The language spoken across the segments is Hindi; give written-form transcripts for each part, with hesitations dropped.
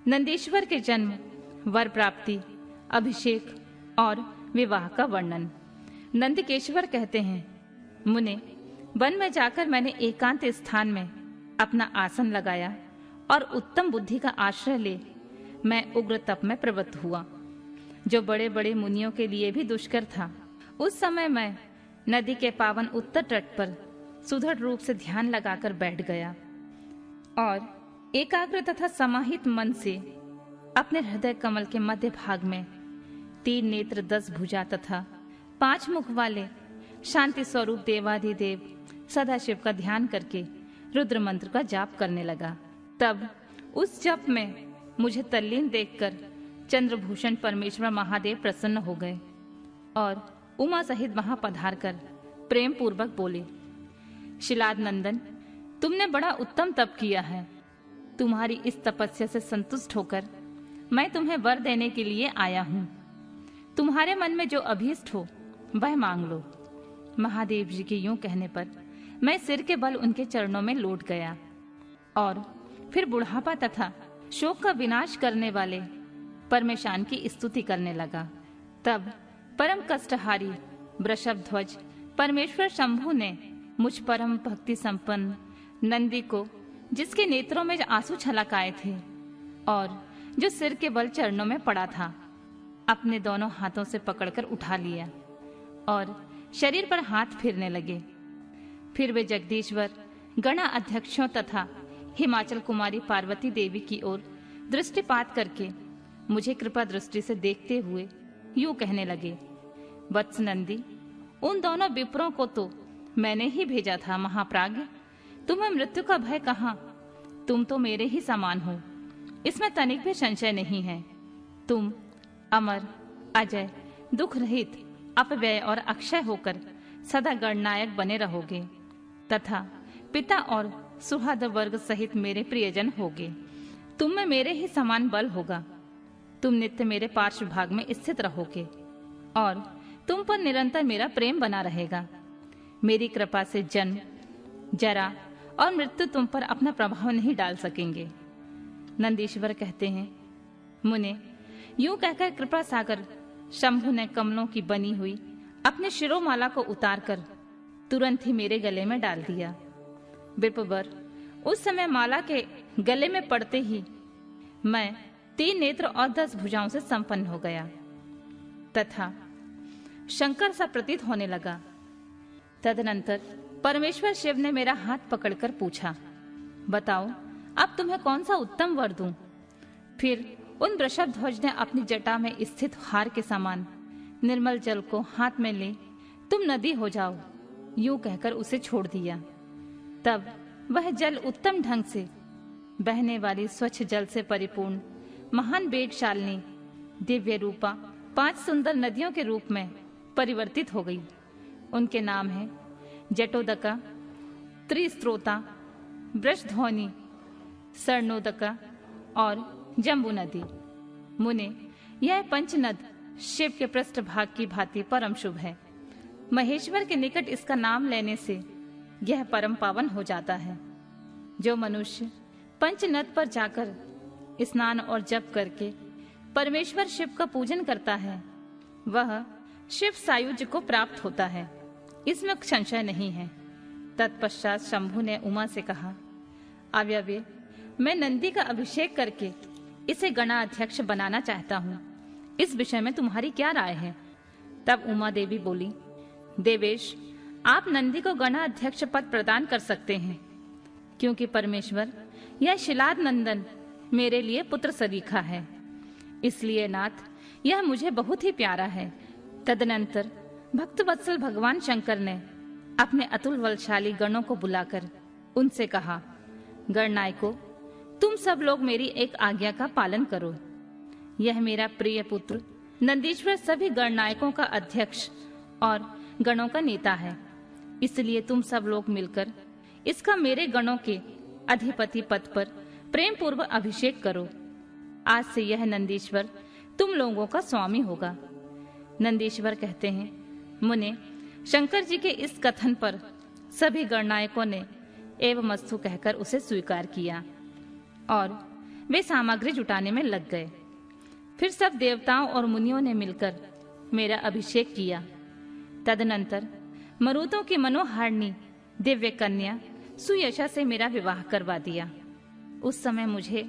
नंदीश्वर के जन्म, वर प्राप्ति, अभिषेक और विवाह का वर्णन। नंदकेश्वर कहते हैं, मुने, वन में जाकर मैंने एकांत स्थान में अपना आसन लगाया और उत्तम बुद्धि का आश्रय ले मैं उग्र तप में प्रवृत्त हुआ, जो बड़े बड़े मुनियों के लिए भी दुष्कर था। उस समय मैं नदी के पावन उत्तर तट पर सुदृढ़ रूप से ध्यान लगाकर बैठ गया और एकाग्र तथा समाहित मन से अपने हृदय कमल के मध्य भाग में 3 नेत्र 10 भुजा तथा 5 मुख वाले शांति स्वरूप देवाधिदेव सदाशिव का ध्यान करके रुद्र मंत्र का जाप करने लगा। तब उस जप में मुझे तल्लीन देखकर चंद्रभूषण परमेश्वर महादेव प्रसन्न हो गए और उमा सहित वहां पधार कर प्रेम पूर्वक बोले, शिलाद नंदन, तुमने बड़ा उत्तम तप किया है। तुम्हारी इस तपस्या से संतुष्ट होकर मैं तुम्हें वर देने के लिए आया हूँ। तुम्हारे मन में जो अभीष्ट हो वह मांग लो। महादेव जी के यूं कहने पर मैं सिर के बल उनके चरणों में लौट गया और फिर बुढ़ापा तथा शोक का विनाश करने वाले परमेशान की स्तुति करने लगा। तब परम कष्टहारी वृषभ ध्वज परमेश्वर शंभु ने मुझ परम भक्ति संपन्न नंदी को, जिसके नेत्रों में आंसू छलक आए थे और जो सिर के बल चरणों में पड़ा था, अपने दोनों हाथों से पकड़कर उठा लिया और शरीर पर हाथ फेरने लगे। फिर वे जगदीश्वर, गणा अध्यक्षों तथा हिमाचल कुमारी पार्वती देवी की ओर दृष्टिपात करके मुझे कृपा दृष्टि से देखते हुए यूं कहने लगे, वत्स नंदी, उन दोनों विप्रों को तो मैंने ही भेजा था महाप्राज्ञ। तुम्हें मृत्यु का भय कहाँ? तुम तो मेरे ही समान हो, इसमें तनिक भी संशय नहीं है। तुम अमर, अजय, दुख रहित, अपव्यय और अक्षय होकर सदा गणनायक बने रहोगे तथा पिता और सुहृद वर्ग सहित मेरे प्रियजन होगे। तुम में मेरे ही समान बल होगा। तुम नित्य मेरे पार्श्व भाग में स्थित रहोगे और तुम पर निरंतर मेरा प्रेम बना रहेगा। मेरी कृपा से जन्म, जरा और मृत्यु तुम पर अपना प्रभाव नहीं डाल सकेंगे। नंदीश्वर कहते हैं, मुने, यूं कहकर कृपा सागर शंभु ने कमलों की बनी हुई अपने शिरोमाला को उतारकर तुरंत ही मेरे गले में डाल दिया। विप्रवर, उस समय माला के गले में पड़ते ही मैं 3 नेत्र और 10 भुजाओं से संपन्न हो गया तथा शंकर सा प्रतीत होने लगा। तदनंतर परमेश्वर शिव ने मेरा हाथ पकड़कर पूछा, बताओ अब तुम्हें कौन सा उत्तम वर दूं? फिर उन वृषभ ध्वज ने अपनी जटा में स्थित हार के समान निर्मल जल को हाथ में ले तुम नदी हो जाओ यूं कहकर उसे छोड़ दिया। तब वह जल उत्तम ढंग से बहने वाली स्वच्छ जल से परिपूर्ण महान वेगशालिनी दिव्य रूपा 5 सुंदर नदियों के रूप में परिवर्तित हो गई। उनके नाम है जटोदका, त्रिस्त्रोता, वृषध्वनि, स्वर्णोदका और जम्बू नदी। मुने, यह पंचनद शिव के पृष्ठभाग की भांति परम शुभ है। महेश्वर के निकट इसका नाम लेने से यह परम पावन हो जाता है। जो मनुष्य पंचनद पर जाकर स्नान और जप करके परमेश्वर शिव का पूजन करता है, वह शिव सायुज्य को प्राप्त होता है, इसमें संशय नहीं है। तत्पश्चात शंभु ने उमा से कहा, अव्यव्य, मैं नंदी का अभिषेक करके इसे गणाध्यक्ष बनाना चाहता हूँ। इस विषय में तुम्हारी क्या राय है? तब उमा देवी बोली, देवेश, आप नंदी को गणाध्यक्ष पद प्रदान कर सकते हैं, क्योंकि परमेश्वर यह शिलाद नंदन मेरे लिए पुत्र सरीखा है। इसलिए नाथ, यह मुझे बहुत ही प्यारा है। तदनंतर भक्तवत्सल भगवान शंकर ने अपने अतुल बलशाली गणों को बुलाकर उनसे कहा, गणनायकों, तुम सब लोग मेरी एक आज्ञा का पालन करो। यह मेरा प्रिय पुत्र नंदीश्वर सभी गणनायकों का अध्यक्ष और गणों का नेता है। इसलिए तुम सब लोग मिलकर इसका मेरे गणों के अधिपति पद पर प्रेम पूर्वक अभिषेक करो। आज से यह नंदीश्वर तुम लोगों का स्वामी होगा। नंदीश्वर कहते हैं, मुने, शंकर जी के इस कथन पर सभी गणनायकों ने एवमस्तु कहकर उसे स्वीकार किया और वे सामग्री जुटाने में लग गए। फिर सब देवताओं और मुनियों ने मिलकर मेरा अभिषेक किया। तदनंतर मरुतों की मनोहारिणी दिव्य कन्या सुयशा से मेरा विवाह करवा दिया। उस समय मुझे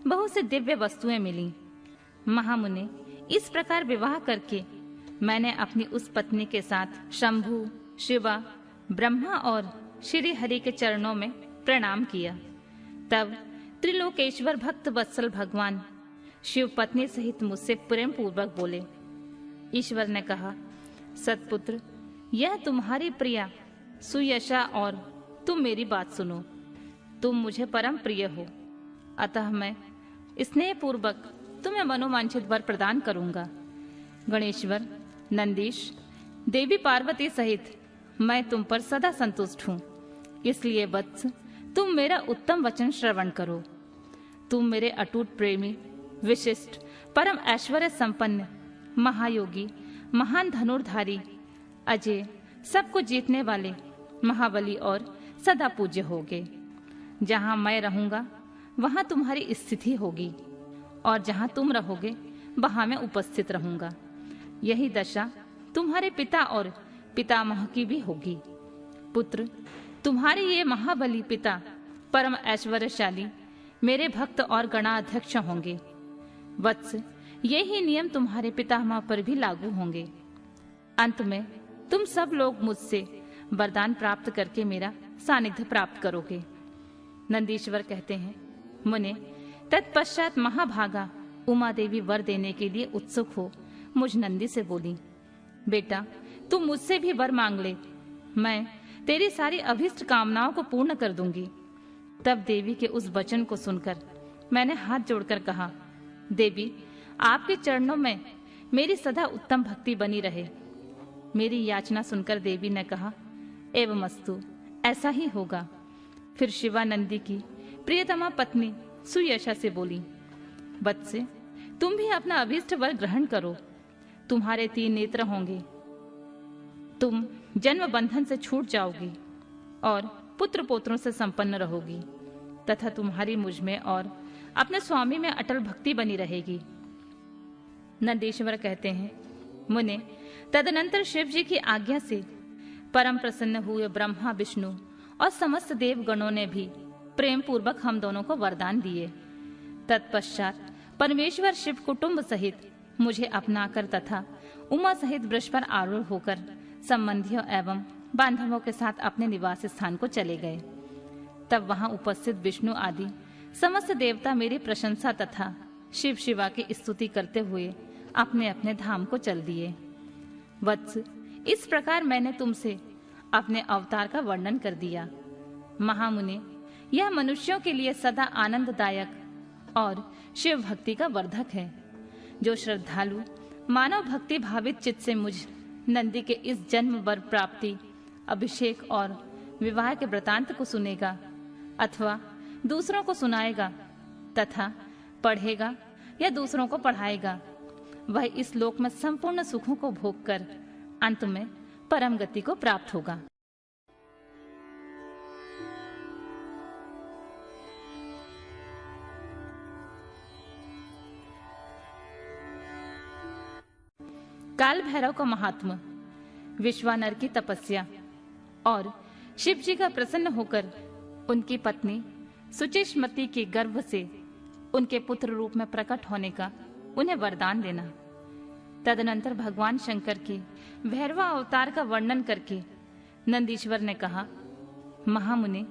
बहुत से दिव्य वस्तुएं मिली। महामुने, इस प्रकार विवाह करके मैंने अपनी उस पत्नी के साथ शंभु, शिवा, ब्रह्मा और श्री हरि के चरणों में प्रणाम किया। तब त्रिलोकेश्वर भक्त वत्सल भगवान शिव पत्नी सहित मुझसे प्रेम पूर्वक बोले। ईश्वर ने कहा, सतपुत्र, यह तुम्हारी प्रिया सुयशा और तुम मेरी बात सुनो। तुम मुझे परम प्रिय हो, अतः मैं स्नेह पूर्वक तुम्हें मनोवांछित वर प्रदान करूंगा। गणेश्वर, नंदीश, देवी पार्वती सहित मैं तुम पर सदा संतुष्ट हूँ। इसलिए वत्स, तुम मेरा उत्तम वचन श्रवण करो। तुम मेरे अटूट प्रेमी, विशिष्ट, परम ऐश्वर्य संपन्न, महायोगी, महान धनुर्धारी, अजय, सबको जीतने वाले, महाबली और सदा पूज्य होगे। जहाँ मैं रहूंगा वहाँ तुम्हारी स्थिति होगी, और जहाँ तुम रहोगे वहाँ मैं उपस्थित रहूंगा। यही दशा तुम्हारे पिता और पितामह की भी होगी। पुत्र, तुम्हारे ये महाबली पिता परम ऐश्वर्यशाली मेरे भक्त और गणाध्यक्ष होंगे। वत्स, ये ही नियम तुम्हारे पितामह पर भी लागू होंगे। अंत में तुम सब लोग मुझसे वरदान प्राप्त करके मेरा सानिध्य प्राप्त करोगे। नंदीश्वर कहते हैं, मुने, तत्पश्चात महाभागा उमा देवी वर देने के लिए उत्सुक हो मुझ नंदी से बोली, बेटा, तुम मुझसे भी वर मांग ले, मैं तेरी सारी अभिष्ट कामनाओं को पूर्ण कर दूंगी। तब देवी के उस वचन को सुनकर मैंने हाथ जोड़कर कहा, देवी, आपके चरणों में मेरी सदा उत्तम भक्ति बनी रहे। मेरी याचना सुनकर देवी ने कहा, एवमस्तु, ऐसा ही होगा। फिर शिवानंदी की प्रियतमा पत्नी सुयशा से बोली, बत्से, तुम भी अपना अभीष्ट वर ग्रहण करो। तुम्हारे 3 नेत्र होंगे, तुम जन्म बंधन से छूट जाओगी और पुत्र पोत्रों से संपन्न रहोगी, तथा तुम्हारी मुझ में और अपने स्वामी में अटल भक्ति बनी रहेगी। नंदीश्वर कहते हैं, मुने, तदनंतर शिव जी की आज्ञा से परम प्रसन्न हुए ब्रह्मा, विष्णु और समस्त देवगणों ने भी प्रेम पूर्वक हम दोनों को वरदान दिए। तत्पश्चात परमेश्वर शिव कुटुंब सहित मुझे अपनाकर तथा उमा सहित वृष पर आरूढ़ होकर संबंधियों एवं बांधवों के साथ अपने निवास स्थान को चले गए। तब वहां उपस्थित विष्णु आदि समस्त देवता मेरी प्रशंसा तथा शिव शिवा की स्तुति करते हुए अपने अपने धाम को चल दिए। वत्स, इस प्रकार मैंने तुमसे अपने अवतार का वर्णन कर दिया। महामुने, यह मनुष्यों के लिए सदा आनंददायक और शिव भक्ति का वर्धक है। जो श्रद्धालु मानव भक्ति भावित चित्त से मुझ नंदी के इस जन्म वर प्राप्ति, अभिषेक और विवाह के वृतांत को सुनेगा अथवा दूसरों को सुनाएगा तथा पढ़ेगा या दूसरों को पढ़ाएगा, वह इस लोक में संपूर्ण सुखों को भोग कर अंत में परम गति को प्राप्त होगा। काल भैरव का महात्मा, विश्वानर की तपस्या और शिव जी का प्रसन्न होकर उनकी पत्नी सुचिष्मति के गर्भ से उनके पुत्र रूप में प्रकट होने का उन्हें वरदान देना। तदनंतर भगवान शंकर के भैरवा अवतार का वर्णन करके नंदीश्वर ने कहा, महामुने,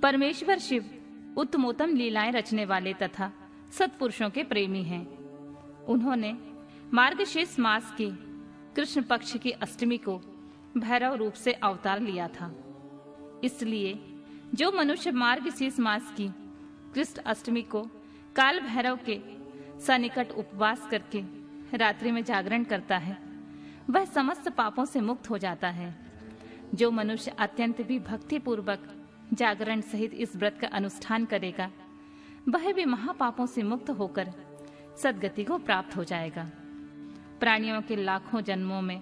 परमेश्वर शिव उत्तमोत्तम लीलाएं रचने वाले तथा सत्पुरुषों के प्रेमी हैं। उन्होंने मार्गशीर्ष मास के कृष्ण पक्ष की अष्टमी को भैरव रूप से अवतार लिया था। इसलिए जो मनुष्य मार्गशीर्ष मास की कृष्ण अष्टमी को काल भैरव के सनिकट उपवास करके रात्रि में जागरण करता है, वह समस्त पापों से मुक्त हो जाता है। जो मनुष्य अत्यंत भी भक्ति पूर्वक जागरण सहित इस व्रत का अनुष्ठान करेगा, वह भी महापापों से मुक्त होकर सद्गति को प्राप्त हो जाएगा। प्राणियों के लाखों जन्मों में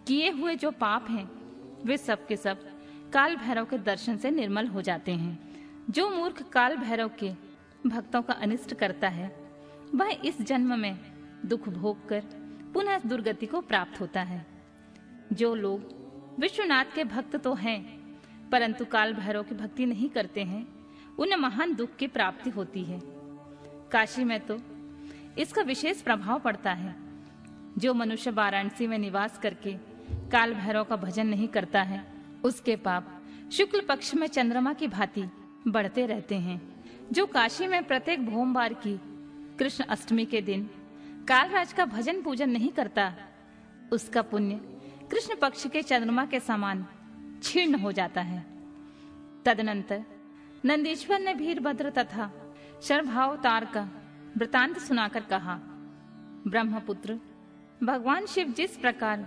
किए हुए जो पाप हैं, वे सब के सब काल भैरव के दर्शन से निर्मल हो जाते हैं। जो मूर्ख काल भैरव के भक्तों का अनिष्ट करता है वह इस जन्म में दुख भोग कर पुनः दुर्गति को प्राप्त होता है। जो लोग विश्वनाथ के भक्त तो हैं परंतु काल भैरव की भक्ति नहीं करते हैं, उन्हें महान दुख की प्राप्ति होती है। काशी में तो इसका विशेष प्रभाव पड़ता है। जो मनुष्य वाराणसी में निवास करके काल भैरव का भजन नहीं करता है, उसके पाप शुक्ल पक्ष में चंद्रमा की भांति बढ़ते रहते हैं। जो काशी में प्रत्येक भोमवार की कृष्ण अष्टमी के दिन कालराज का भजन पूजन नहीं करता, उसका पुण्य कृष्ण पक्ष के चंद्रमा के समान क्षीण हो जाता है। तदनंतर नंदीश्वर ने वीरभद्र तथा शरभावतार का वृतांत सुनाकर कहा, ब्रह्मपुत्र भगवान शिव जिस प्रकार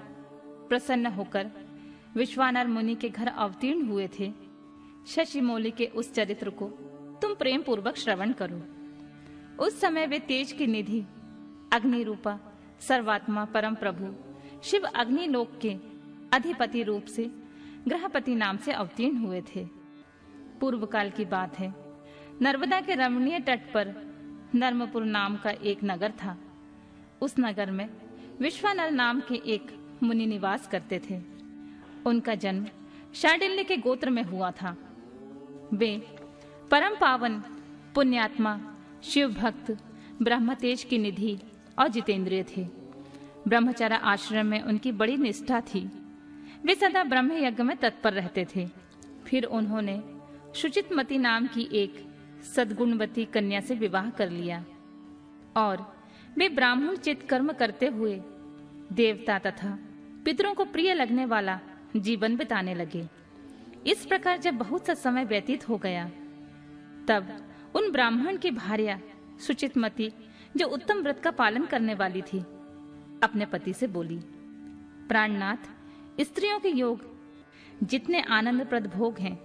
प्रसन्न होकर विश्वानर मुनि के घर अवतीर्ण हुए थे, शशि मौली के उस चरित्र को तुम प्रेम पूर्वक श्रवण करो। उस समय वे तेज की निधि अग्नि रूपा सर्वात्मा परम प्रभु शिव अग्निलोक के अधिपति रूप से ग्रहपति नाम से अवतीर्ण हुए थे। पूर्व काल की बात है। नर्मदा के रमणीय तट पर नर्मपुर नाम का एक नगर था। उस नगर में विश्वानर नाम के एक मुनि निवास करते थे। उनका जन्म शांडिल्य के गोत्र में हुआ था। वे परम पावन पुण्यात्मा शिव भक्त ब्रह्म तेज की निधि और जितेंद्रिय थे। ब्रह्मचर्य आश्रम में उनकी बड़ी निष्ठा थी। वे सदा ब्रह्म यज्ञ में तत्पर रहते थे। फिर उन्होंने शुचितमती नाम की एक सद्गुणवती कन्या से विवाह कर लिया और वे ब्राह्मण चित कर्म करते हुए देवता तथा पितरों को प्रिय लगने वाला जीवन बिताने लगे। इस प्रकार जब बहुत सा समय व्यतीत हो गया, तब उन ब्राह्मण की भार्या सुचितमती, जो उत्तम व्रत का पालन करने वाली थी, अपने पति से बोली, प्राणनाथ, स्त्रियों के योग जितने आनंदप्रद भोग हैं,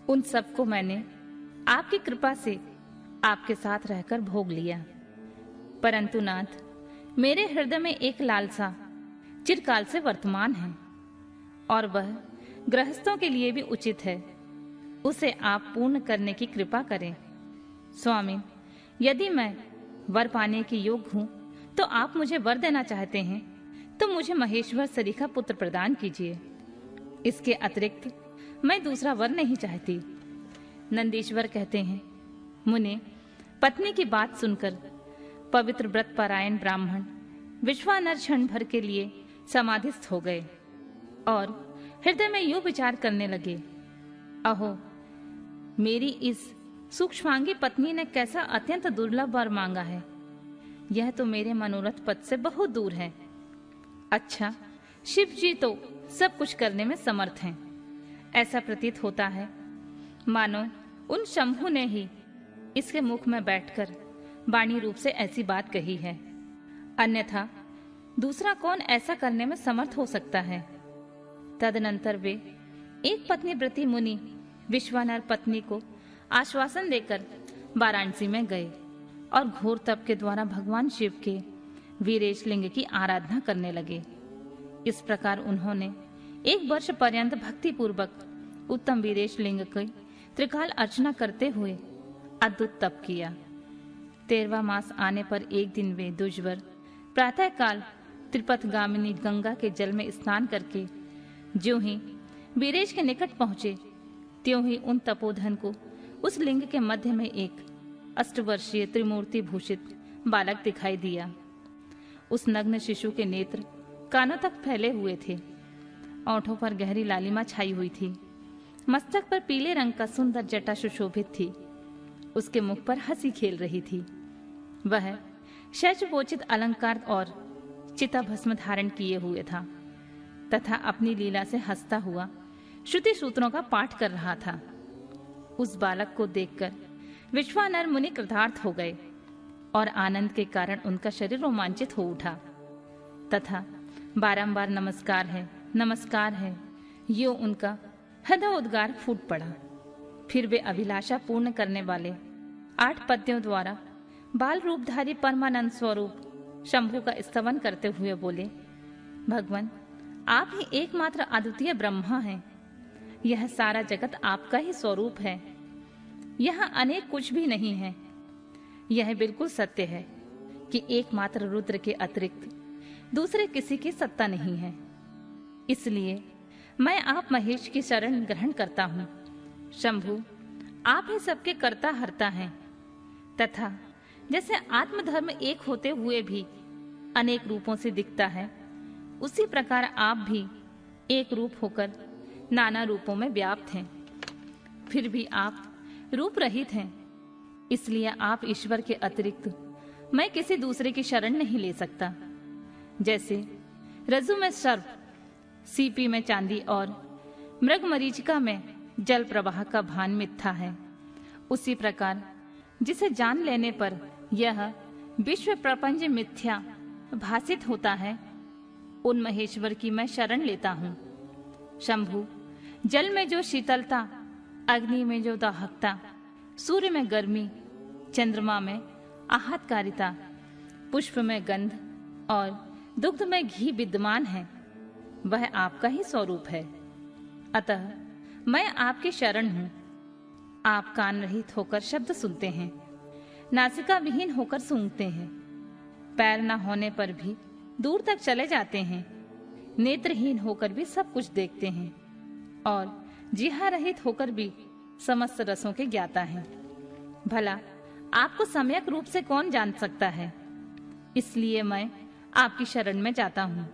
उन सबको मैंने आपकी कृपा से आपके साथ रहकर भोग लिया। परंतु नाथ, मेरे हृदय में एक लालसा चिरकाल से वर्तमान है और वह गृहस्थों के लिए भी उचित है। उसे आप पूर्ण करने की कृपा करें। स्वामी, यदि मैं वर पाने के योग्य हूं तो आप मुझे वर देना चाहते हैं तो मुझे महेश्वर सरीखा पुत्र प्रदान कीजिए। इसके अतिरिक्त मैं दूसरा वर नहीं चाहती। नंदीश्वर कहते हैं, मुने, पत्नी की बात सुनकर पवित्र व्रत परायण ब्राह्मण विश्वानर क्षण भर के लिए समाधिस्थ हो गए और हृदय में यूं विचार करने लगे, अहो, मेरी इस सूक्ष्मांगी पत्नी ने कैसा अत्यंत दुर्लभ वर मांगा है। यह तो मेरे मनोरथ पद से बहुत दूर है। अच्छा, शिव जी तो सब कुछ करने में समर्थ हैं। ऐसा प्रतीत होता है मानो उन शंभु ने ही इसके मुख में बैठकर वाणी रूप से ऐसी बात कही है। अन्यथा दूसरा कौन ऐसा करने में समर्थ हो सकता है। तदनंतर वे एक पत्नी व्रती मुनि विश्वानर पत्नी को आश्वासन देकर वाराणसी में गए और घोर तप के द्वारा भगवान शिव के वीरेश लिंग की आराधना करने लगे। इस प्रकार उन्होंने 1 वर्ष पर्यंत भक्ति पूर्वक उत्तम वीरेश लिंग की त्रिकाल अर्चना करते हुए अद्भुत तप किया। 13वां मास आने पर एक दिन वे दुष्वर प्रातः काल त्रिपथगामिनी गंगा के जल में स्नान करके ज्यों ही वीरेश के निकट पहुंचे, त्यों ही उन तपोधन को उस लिंग के मध्य में एक 8 वर्षीय त्रिमूर्ति भूषित बालक दिखाई दिया। उस नग्न शिशु के नेत्र कानों तक फैले हुए थे। ओंठों पर गहरी लालिमा छाई हुई थी। मस्तक पर पीले रंग का सुंदर जटा सुशोभित थी। उसके मुख पर हंसी खेल रही थी। वह शैशवोचित अलंकार और चिता भस्म धारण किए हुए था तथा अपनी लीला से हंसता हुआ श्रुति सूत्रों का पाठ कर रहा था। उस बालक को देखकर विश्वानर मुनि कृतार्थ हो गए और आनंद के कारण उनका शरीर रोमांचित हो उठा तथा बारंबार नमस्कार है यो उनका हृदय उद्गार फूट पड़ा। फिर वे अभिलाषा पूर्ण करने वाले 8 पद्यों द्वारा बाल रूपधारी परमानंद स्वरूप शंभु का स्तवन करते हुए बोले, भगवान, आप ही एकमात्र अद्वितीय ब्रह्मा हैं। यह सारा जगत आपका ही स्वरूप है। यहाँ अनेक कुछ भी नहीं है। यह बिल्कुल सत्य है कि एकमात्र रुद्र के अतिरिक्त दूसरे किसी की सत्ता नहीं है। इसलिए मैं आप महेश की शरण ग्रहण करता हूँ। शंभु, आप ही सबके कर्ता हर्ता हैं, तथा जैसे आत्मधर्म एक होते हुए भी अनेक रूपों से दिखता है, उसी प्रकार आप भी एक रूप होकर नाना रूपों में व्याप्त हैं। फिर भी आप रूप रहित हैं। इसलिए आप ईश्वर के अतिरिक्त मैं किसी दूसरे की शरण नहीं ले सकता। जैसे रज्जु में सर्प, सीपी में चांदी और मृगमरीचिका में जल प्रवाह का भान मिथ्या है, उसी प्रकार जिसे जान लेने पर यह विश्व प्रपंच मिथ्या भासित होता है, उन महेश्वर की मैं शरण लेता हूँ। शंभु, जल में जो शीतलता, अग्नि में जो दाहकता, सूर्य में गर्मी, चंद्रमा में आहतकारिता, पुष्प में गंध और दुग्ध में घी विद्यमान है, वह आपका ही स्वरूप है। अतः मैं आपकी शरण हूँ। आप कान रहित होकर शब्द सुनते हैं, नासिका विहीन होकर सूंघते हैं, पैर न होने पर भी दूर तक चले जाते हैं, नेत्रहीन होकर भी सब कुछ देखते हैं और जिह्वा रहित होकर भी समस्त रसों के ज्ञाता हैं। भला आपको सम्यक रूप से कौन जान सकता है? इसलिए मैं आपकी शरण में जाता हूँ।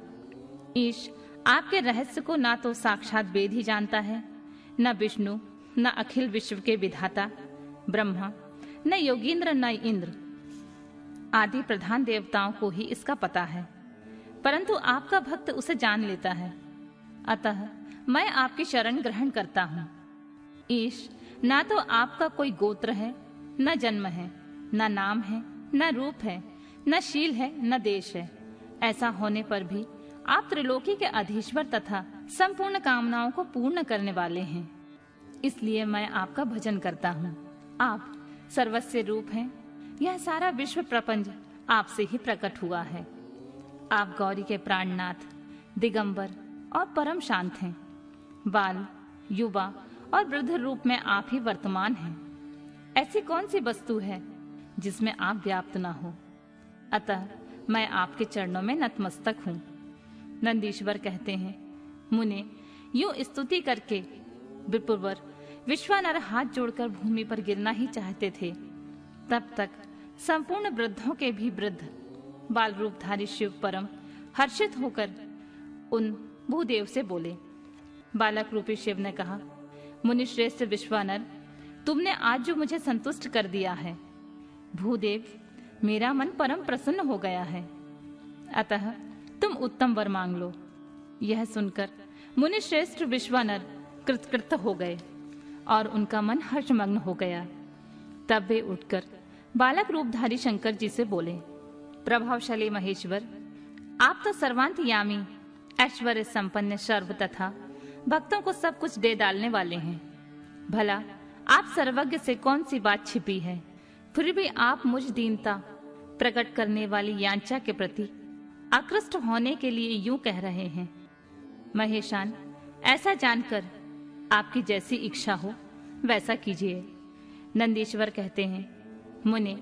ईश आपके रहस्य को ना तो साक्षात वेद ही जानता है, न विष्णु, न अखिल विश्व के विधाता ब्रह्मा, न योगींद्र, न इंद्र आदि प्रधान देवताओं को ही इसका पता है, परंतु आपका भक्त उसे जान लेता है। अतः मैं आपकी शरण ग्रहण करता हूँ। ईश, ना तो आपका कोई गोत्र है, न जन्म है, न नाम है, न रूप है, न शील है, न देश है। ऐसा होने पर भी आप त्रिलोकी के अधीश्वर तथा संपूर्ण कामनाओं को पूर्ण करने वाले हैं। इसलिए मैं आपका भजन करता हूँ। आप सर्वस्व रूप हैं। यह सारा विश्व प्रपंच आपसे ही प्रकट हुआ है। आप गौरी के प्राणनाथ, दिगंबर और परम शांत हैं। बाल, युवा और वृद्ध रूप में आप ही वर्तमान हैं। ऐसी कौन सी वस्तु है जिसमें आप व्याप्त ना हो? अतः मैं आपके चरणों में नतमस्तक हूँ। नंदीश्वर कहते हैं, मुने यूं स्तुति करके विपुवर विश्वानर हाथ जोड़कर भूमि पर गिरना ही चाहते थे, तब तक संपूर्ण वृद्धों के भी वृद्ध बाल रूपधारी शिव परम हर्षित होकर उन भूदेव से बोले। बालक रूपी शिव ने कहा, मुनि श्रेष्ठ विश्वानर, तुमने आज जो मुझे संतुष्ट कर दिया है, भूदेव, मेरा मन परम प्रसन्न हो गया है। अतः तुम उत्तम वर मांग लो। यह सुनकर मुनि श्रेष्ठ विश्वानर कृतकृत हो गए और उनका मन हर्षमग्न हो गया। तब वे उठकर बालक रूपधारी शंकर जी से बोले, प्रभावशाली महेश्वर, आप तो सर्वांतयामी, ऐश्वर्य संपन्न सर्व तथा भक्तों को सब कुछ दे डालने वाले हैं। भला आप सर्वज्ञ से कौन सी बात छिपी है? फिर भी आप मुझ दीनता प्रकट करने वाली यांचा के प्रति आकृष्ट होने के लिए यूं कह रहे हैं। महेशान, ऐसा जानकर आपकी जैसी इच्छा हो वैसा कीजिए। नंदीश्वर कहते हैं, मुने,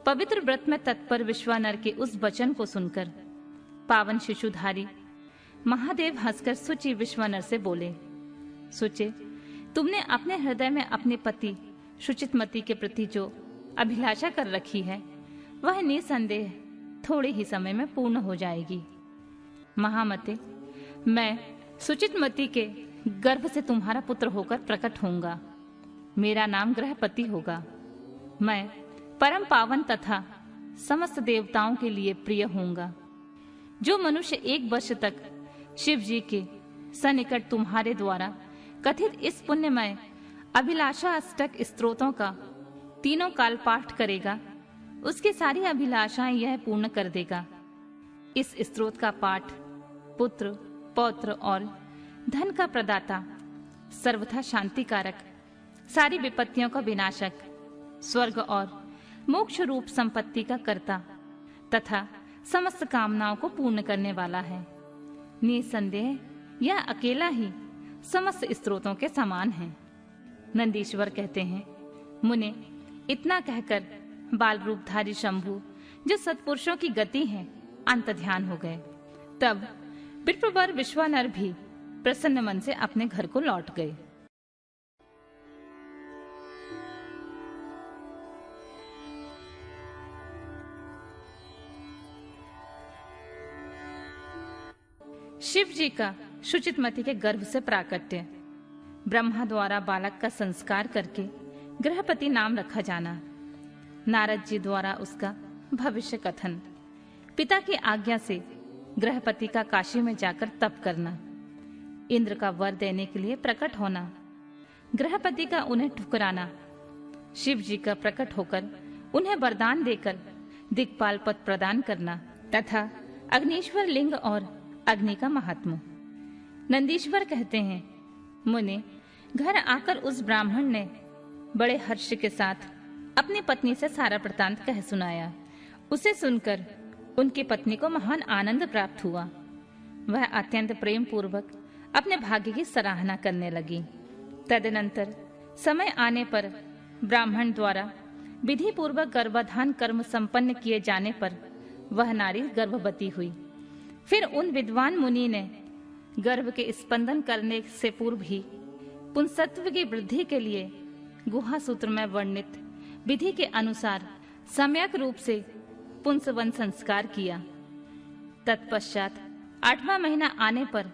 पवित्र व्रत में तत्पर विश्वानर के उस वचन को सुनकर पावन शिशुधारी महादेव हंसकर सुचि विश्वानर से बोले, सुचे, तुमने अपने हृदय में अपने पति शुचितमती के प्रति जो अभिलाषा कर रखी है, वह निसंदेह थोड़े ही समय में पूर्ण हो जाएगी। महामते, मैं सुचितमती के गर्भ से तुम्हारा पुत्र होकर प्रकट होऊंगा। मेरा नाम ग्रहपति होगा। मैं परम पावन तथा समस्त देवताओं के लिए प्रिय होऊंगा। जो मनुष्य 1 वर्ष तक शिव जी के सनिकट तुम्हारे द्वारा कथित इस पुण्यमय अभिलाषा अष्टक स्तोत्रों का तीनों काल पाठ करेगा, उसकी सारी अभिलाषाएं यह पूर्ण कर देगा। इस स्तोत्र का पाठ पुत्र, पौत्र और धन का प्रदाता, सर्वथा शांतिकारक, सारी विपत्तियों का विनाशक, स्वर्ग और मोक्ष रूप संपत्ति का कर्ता तथा समस्त कामनाओं को पूर्ण करने वाला है। निसंदेह यह अकेला ही समस्त स्तोत्रों के समान है। नंदीश्वर कहते हैं, मुने, इतना कहकर बाल रूपधारी शंभु, जो सत्पुरुषों की गति है, अंत ध्यान हो गए। तब विप्रवर विश्वानर भी प्रसन्न मन से अपने घर को लौट गए। शिव जी का शुचितमती के गर्भ से प्राकट्य। ब्रह्मा द्वारा बालक का संस्कार करके गृहपति नाम रखा जाना। नारद जी द्वारा उसका भविष्य कथन। पिता की आज्ञा से गृहपति का काशी में जाकर तप करना। इंद्र का वर देने के लिए प्रकट होना। गृहपति का उन्हें ठुकराना। शिव जी का प्रकट होकर उन्हें वरदान देकर दिक्पाल पद प्रदान करना तथा अग्निश्वर लिंग और अग्नि का महात्म्य। नंदीश्वर कहते हैं, मुने, घर आकर उस ब्राह्मण ने बड़े हर्ष के साथ अपनी पत्नी से सारा वृत्तांत कह सुनाया। उसे सुनकर उनकी पत्नी को महान आनंद प्राप्त हुआ। वह अत्यंत प्रेम पूर्वक अपने भाग्य की सराहना करने लगी। तदनंतर समय आने पर ब्राह्मण द्वारा विधि पूर्वक गर्भाधान कर्म संपन्न किए जाने पर वह नारी गर्भवती हुई। फिर उन विद्वान मुनि ने गर्भ के स्पंदन करने से पूर्व ही पुंसत्व की वृद्धि के लिए गुहा सूत्र में वर्णित विधि के अनुसार सम्यक रूप से पुंसवन संस्कार किया। तत्पश्चात 8वां महीना आने पर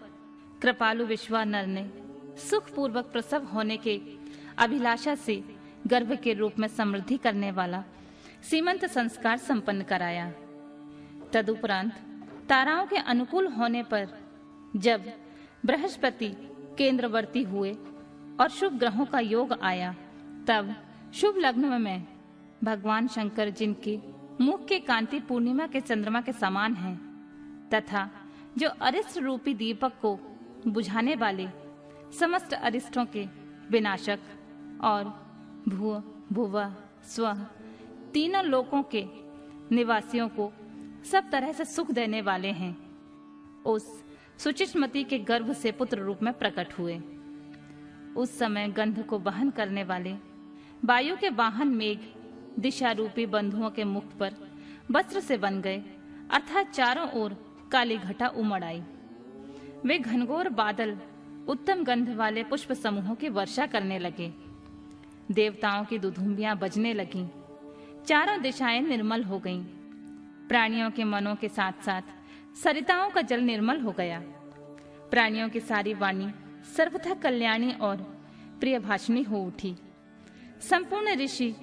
कृपालु विश्वानर ने सुखपूर्वक प्रसव होने के अभिलाषा से गर्भ के रूप में समृद्धि करने वाला सीमंत संस्कार संपन्न कराया। तदुपरांत ताराओं के अनुकूल होने पर जब बृहस्पति केंद्रवर्ती हुए और शुभ ग्रहों का योग आया, तब शुभ लग्न में भगवान शंकर, जिनके मुख के कांति पूर्णिमा के चंद्रमा के समान है तथा जो अरिष्ट रूपी दीपक को बुझाने वाले, समस्त अरिष्टों के विनाशक और भू भुव स्व तीनों लोकों के निवासियों को सब तरह से सुख देने वाले हैं, उस सुचिस्मती के गर्भ से पुत्र रूप में प्रकट हुए। उस समय गंध को वहन करने वाले वायु के वाहन मेघ दिशा रूपी बंधुओं के मुख पर वस्त्र से बन गए, अर्थात चारों ओर काली घटा उमड़ आई। वे घनघोर बादल उत्तम गंध वाले पुष्प समूहों की वर्षा करने लगे। देवताओं की दुधुम्बियां बजने लगीं। चारों दिशाएं निर्मल हो गईं। प्राणियों के मनों के साथ साथ सरिताओं का जल निर्मल हो गया। प्राणियों की सारी वाणी सर्वथा कल्याणी और प्रिय भाषणी हो उठी। संपूर्ण ऋषि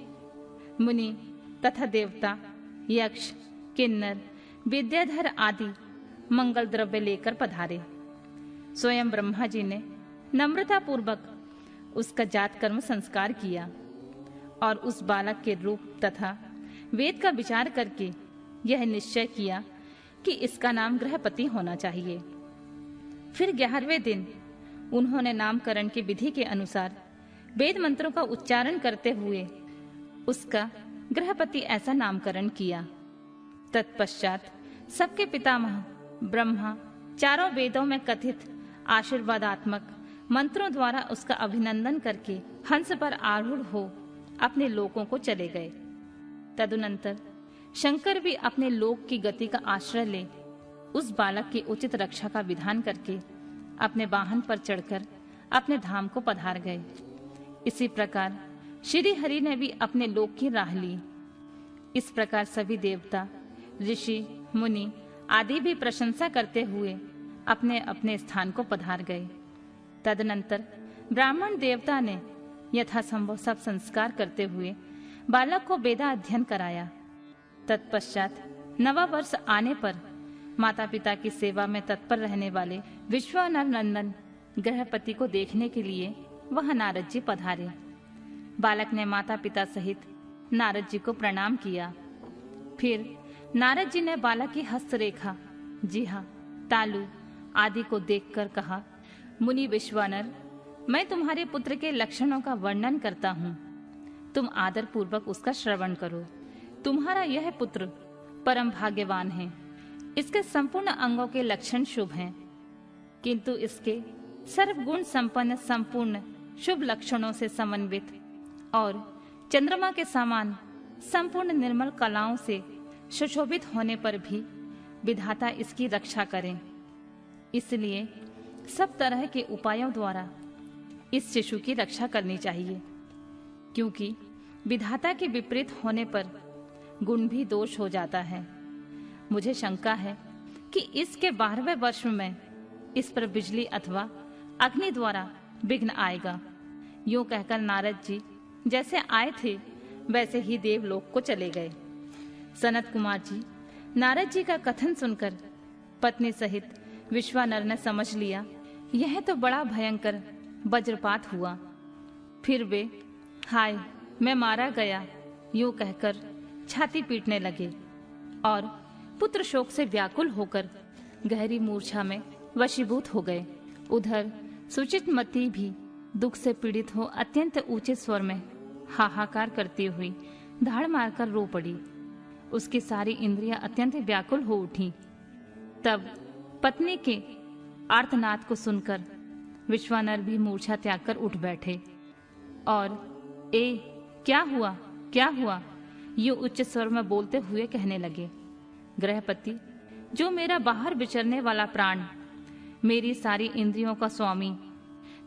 मुनि तथा देवता, यक्ष, किन्नर, विद्याधर आदि मंगल द्रव्य लेकर पधारे। स्वयं ब्रह्मा जी ने नम्रता पूर्वक उसका जात कर्म संस्कार किया और उस बालक के रूप तथा वेद का विचार करके यह निश्चय किया कि इसका नाम गृहपति होना चाहिए। फिर 11वें दिन उन्होंने नामकरण की विधि के अनुसार वेद मंत्रों का उच्चारण करते हुए उसका गृहपति ऐसा नामकरण किया। तत्पश्चात सबके पितामह ब्रह्मा चारों वेदों में कथित आशीर्वादात्मक मंत्रों द्वारा उसका अभिनंदन करके हंस पर आरूढ़ हो अपने लोकों को चले गए। तदुनंतर शंकर भी अपने लोक की गति का आश्रय ले उस बालक की उचित रक्षा का विधान करके अपने वाहन पर चढ़कर अपने धाम को पधार गए। इसी प्रकार श्री हरि ने भी अपने लोक की राह ली। इस प्रकार सभी देवता, ऋषि, मुनि आदि भी प्रशंसा करते हुए अपने अपने स्थान को पधार गए। तदनंतर ब्राह्मण देवता ने यथासंभव सब संस्कार करते हुए बालक को वेदा अध्ययन कराया। तत्पश्चात 9वां वर्ष आने पर माता पिता की सेवा में तत्पर रहने वाले विश्वानर नंदन गृहपति को देखने के लिए वह नारद जी पधारे। बालक ने माता पिता सहित नारद जी को प्रणाम किया। फिर नारद जी ने बालक की हस्तरेखा, जिहा, तालु आदि को देखकर कहा, मुनि विश्वानर, मैं तुम्हारे पुत्र के लक्षणों का वर्णन करता हूँ। तुम आदर पूर्वक उसका श्रवण करो। तुम्हारा यह पुत्र परम भाग्यवान है। इसके संपूर्ण अंगों के लक्षण शुभ हैं, किंतु इसके सर्वगुण संपन्न संपूर्ण शुभ लक्षणों से समन्वित और चंद्रमा के समान संपूर्ण निर्मल कलाओं से सुशोभित होने पर भी विधाता इसकी रक्षा करें। इसलिए सब तरह के उपायों द्वारा इस शिशु की रक्षा करनी चाहिए, क्योंकि विधाता के विपरीत होने पर गुण भी दोष हो जाता है। मुझे शंका है कि इसके 12वें वर्ष में इस पर बिजली अथवा अग्नि द्वारा विघ्न आएगा। यूं कहकर नारद जी जैसे आए थे वैसे ही देवलोक को चले गए। सनत कुमार जी नारद जी का कथन सुनकर पत्नी सहित विश्वानर ने समझ लिया यह तो बड़ा भयंकर वज्रपात हुआ। फिर वे हाय मैं मारा गया यूं कहकर छाती पीटने लगे और पुत्र शोक से व्याकुल होकर गहरी मूर्छा में वशीभूत हो गए। उधर सुचितमती भी दुख से पीड़ित हो अत्यंत ऊंचे स्वर में हाहाकार करती हुई धाड़ मारकर रो पड़ी। उसकी सारी इंद्रियां अत्यंत व्याकुल हो उठी। तब पत्नी के आर्तनाद को सुनकर विश्वानर भी मूर्छा त्याग कर उठ बैठे और क्या हुआ क्या हुआ यूं उच्च स्वर में बोलते हुए कहने लगे, गृहपति जो मेरा बाहर विचरने वाला प्राण, मेरी सारी इंद्रियों का स्वामी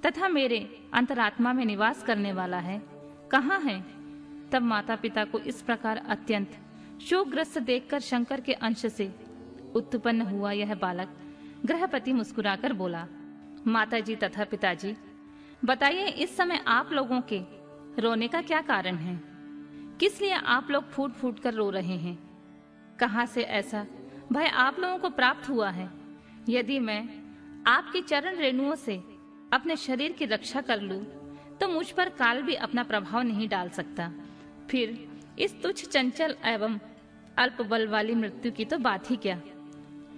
तथा मेरे अंतरात्मा में निवास करने वाला है, कहाँ है? तब माता पिता को इस प्रकार अत्यंत शोकग्रस्त देखकर शंकर के अंश से उत्पन्न हुआ यह बालक गृहपति मुस्कुराकर बोला, माताजी तथा पिताजी बताइए इस समय आप लोगों के रोने का क्या कारण है? किस लिए आप लोग फूट फूट कर रो रहे हैं? कहां से ऐसा भय आप लोगों को प्राप्त हुआ है? यदि मैं आपकी चरण रेणुओं से अपने शरीर की रक्षा कर लूं, तो मुझ पर काल भी अपना प्रभाव नहीं डाल सकता। फिर इस तुच्छ चंचल एवं अल्प बल वाली मृत्यु की तो बात ही क्या।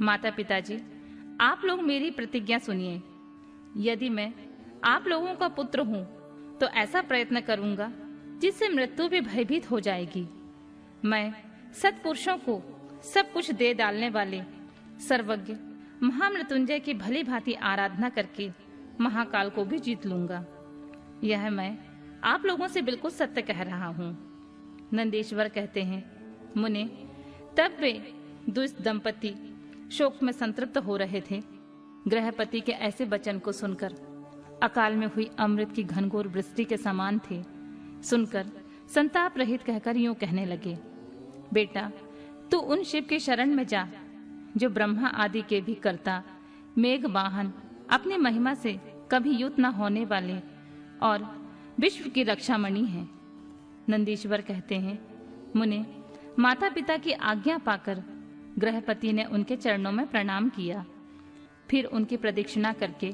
माता पिताजी आप लोग मेरी प्रतिज्ञा सुनिए। यदि मैं आप लोगों का पुत्र हूं तो ऐसा प्रयत्न करूंगा जिससे मृत्यु भी भयभीत हो जाएगी। मैं सत्पुरुषों को सब कुछ दे डालने वाले सर्वज्ञ महामृत्युंजय की भली भांति आराधना करके महाकाल को भी जीत लूंगा। यह मैं आप लोगों से बिल्कुल सत्य कह रहा हूँ। नंदीश्वर कहते हैं, मुने तब वे दुष्ट दंपति शोक में संतृप्त हो रहे थे। गृहपति के ऐसे वचन को सुनकर अकाल में हुई अमृत की घनघोर वृष्टि के समान थे। सुनकर संताप रहित कहकर यूं कहने लगे, बेटा तू उन शिव की शरण में जा जो ब्रह्मा आदि के भी कर्ता, मेघ वाहन, अपनी महिमा से कभी युत न होने वाले और विश्व की रक्षामणि हैं। नंदीश्वर कहते हैं, मुने माता पिता की आज्ञा पाकर गृहपति ने उनके चरणों में प्रणाम किया। फिर उनकी प्रदक्षिणा करके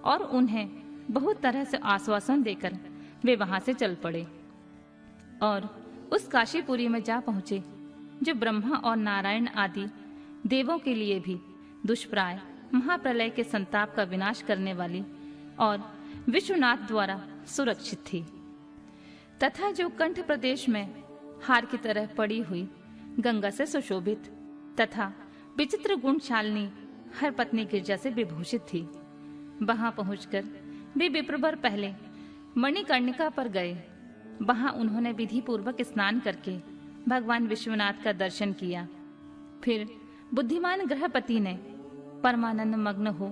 और उन्हें बहुत तरह से आश्वासन देकर वे वहां से चल पड़े और उस काशीपुरी में जा पहुंचे जो ब्रह्मा और नारायण आदि देवों के लिए भी दुष्प्राय महाप्रलय के संताप का विनाश करने वाली और विश्वनाथ द्वारा सुरक्षित थी, तथा जो कंठ प्रदेश में हार की तरह पड़ी हुई गंगा से सुशोभित तथा विचित्र गुणशालिनी हर पत्नी गिरजा से विभूषित थी। वहां पहुंचकर वे विप्रवर पहले मणिकर्णिका पर गए। वहां उन्होंने विधि पूर्वक स्नान करके भगवान विश्वनाथ का दर्शन किया। फिर बुद्धिमान गृहपति ने परमानंद मग्न हो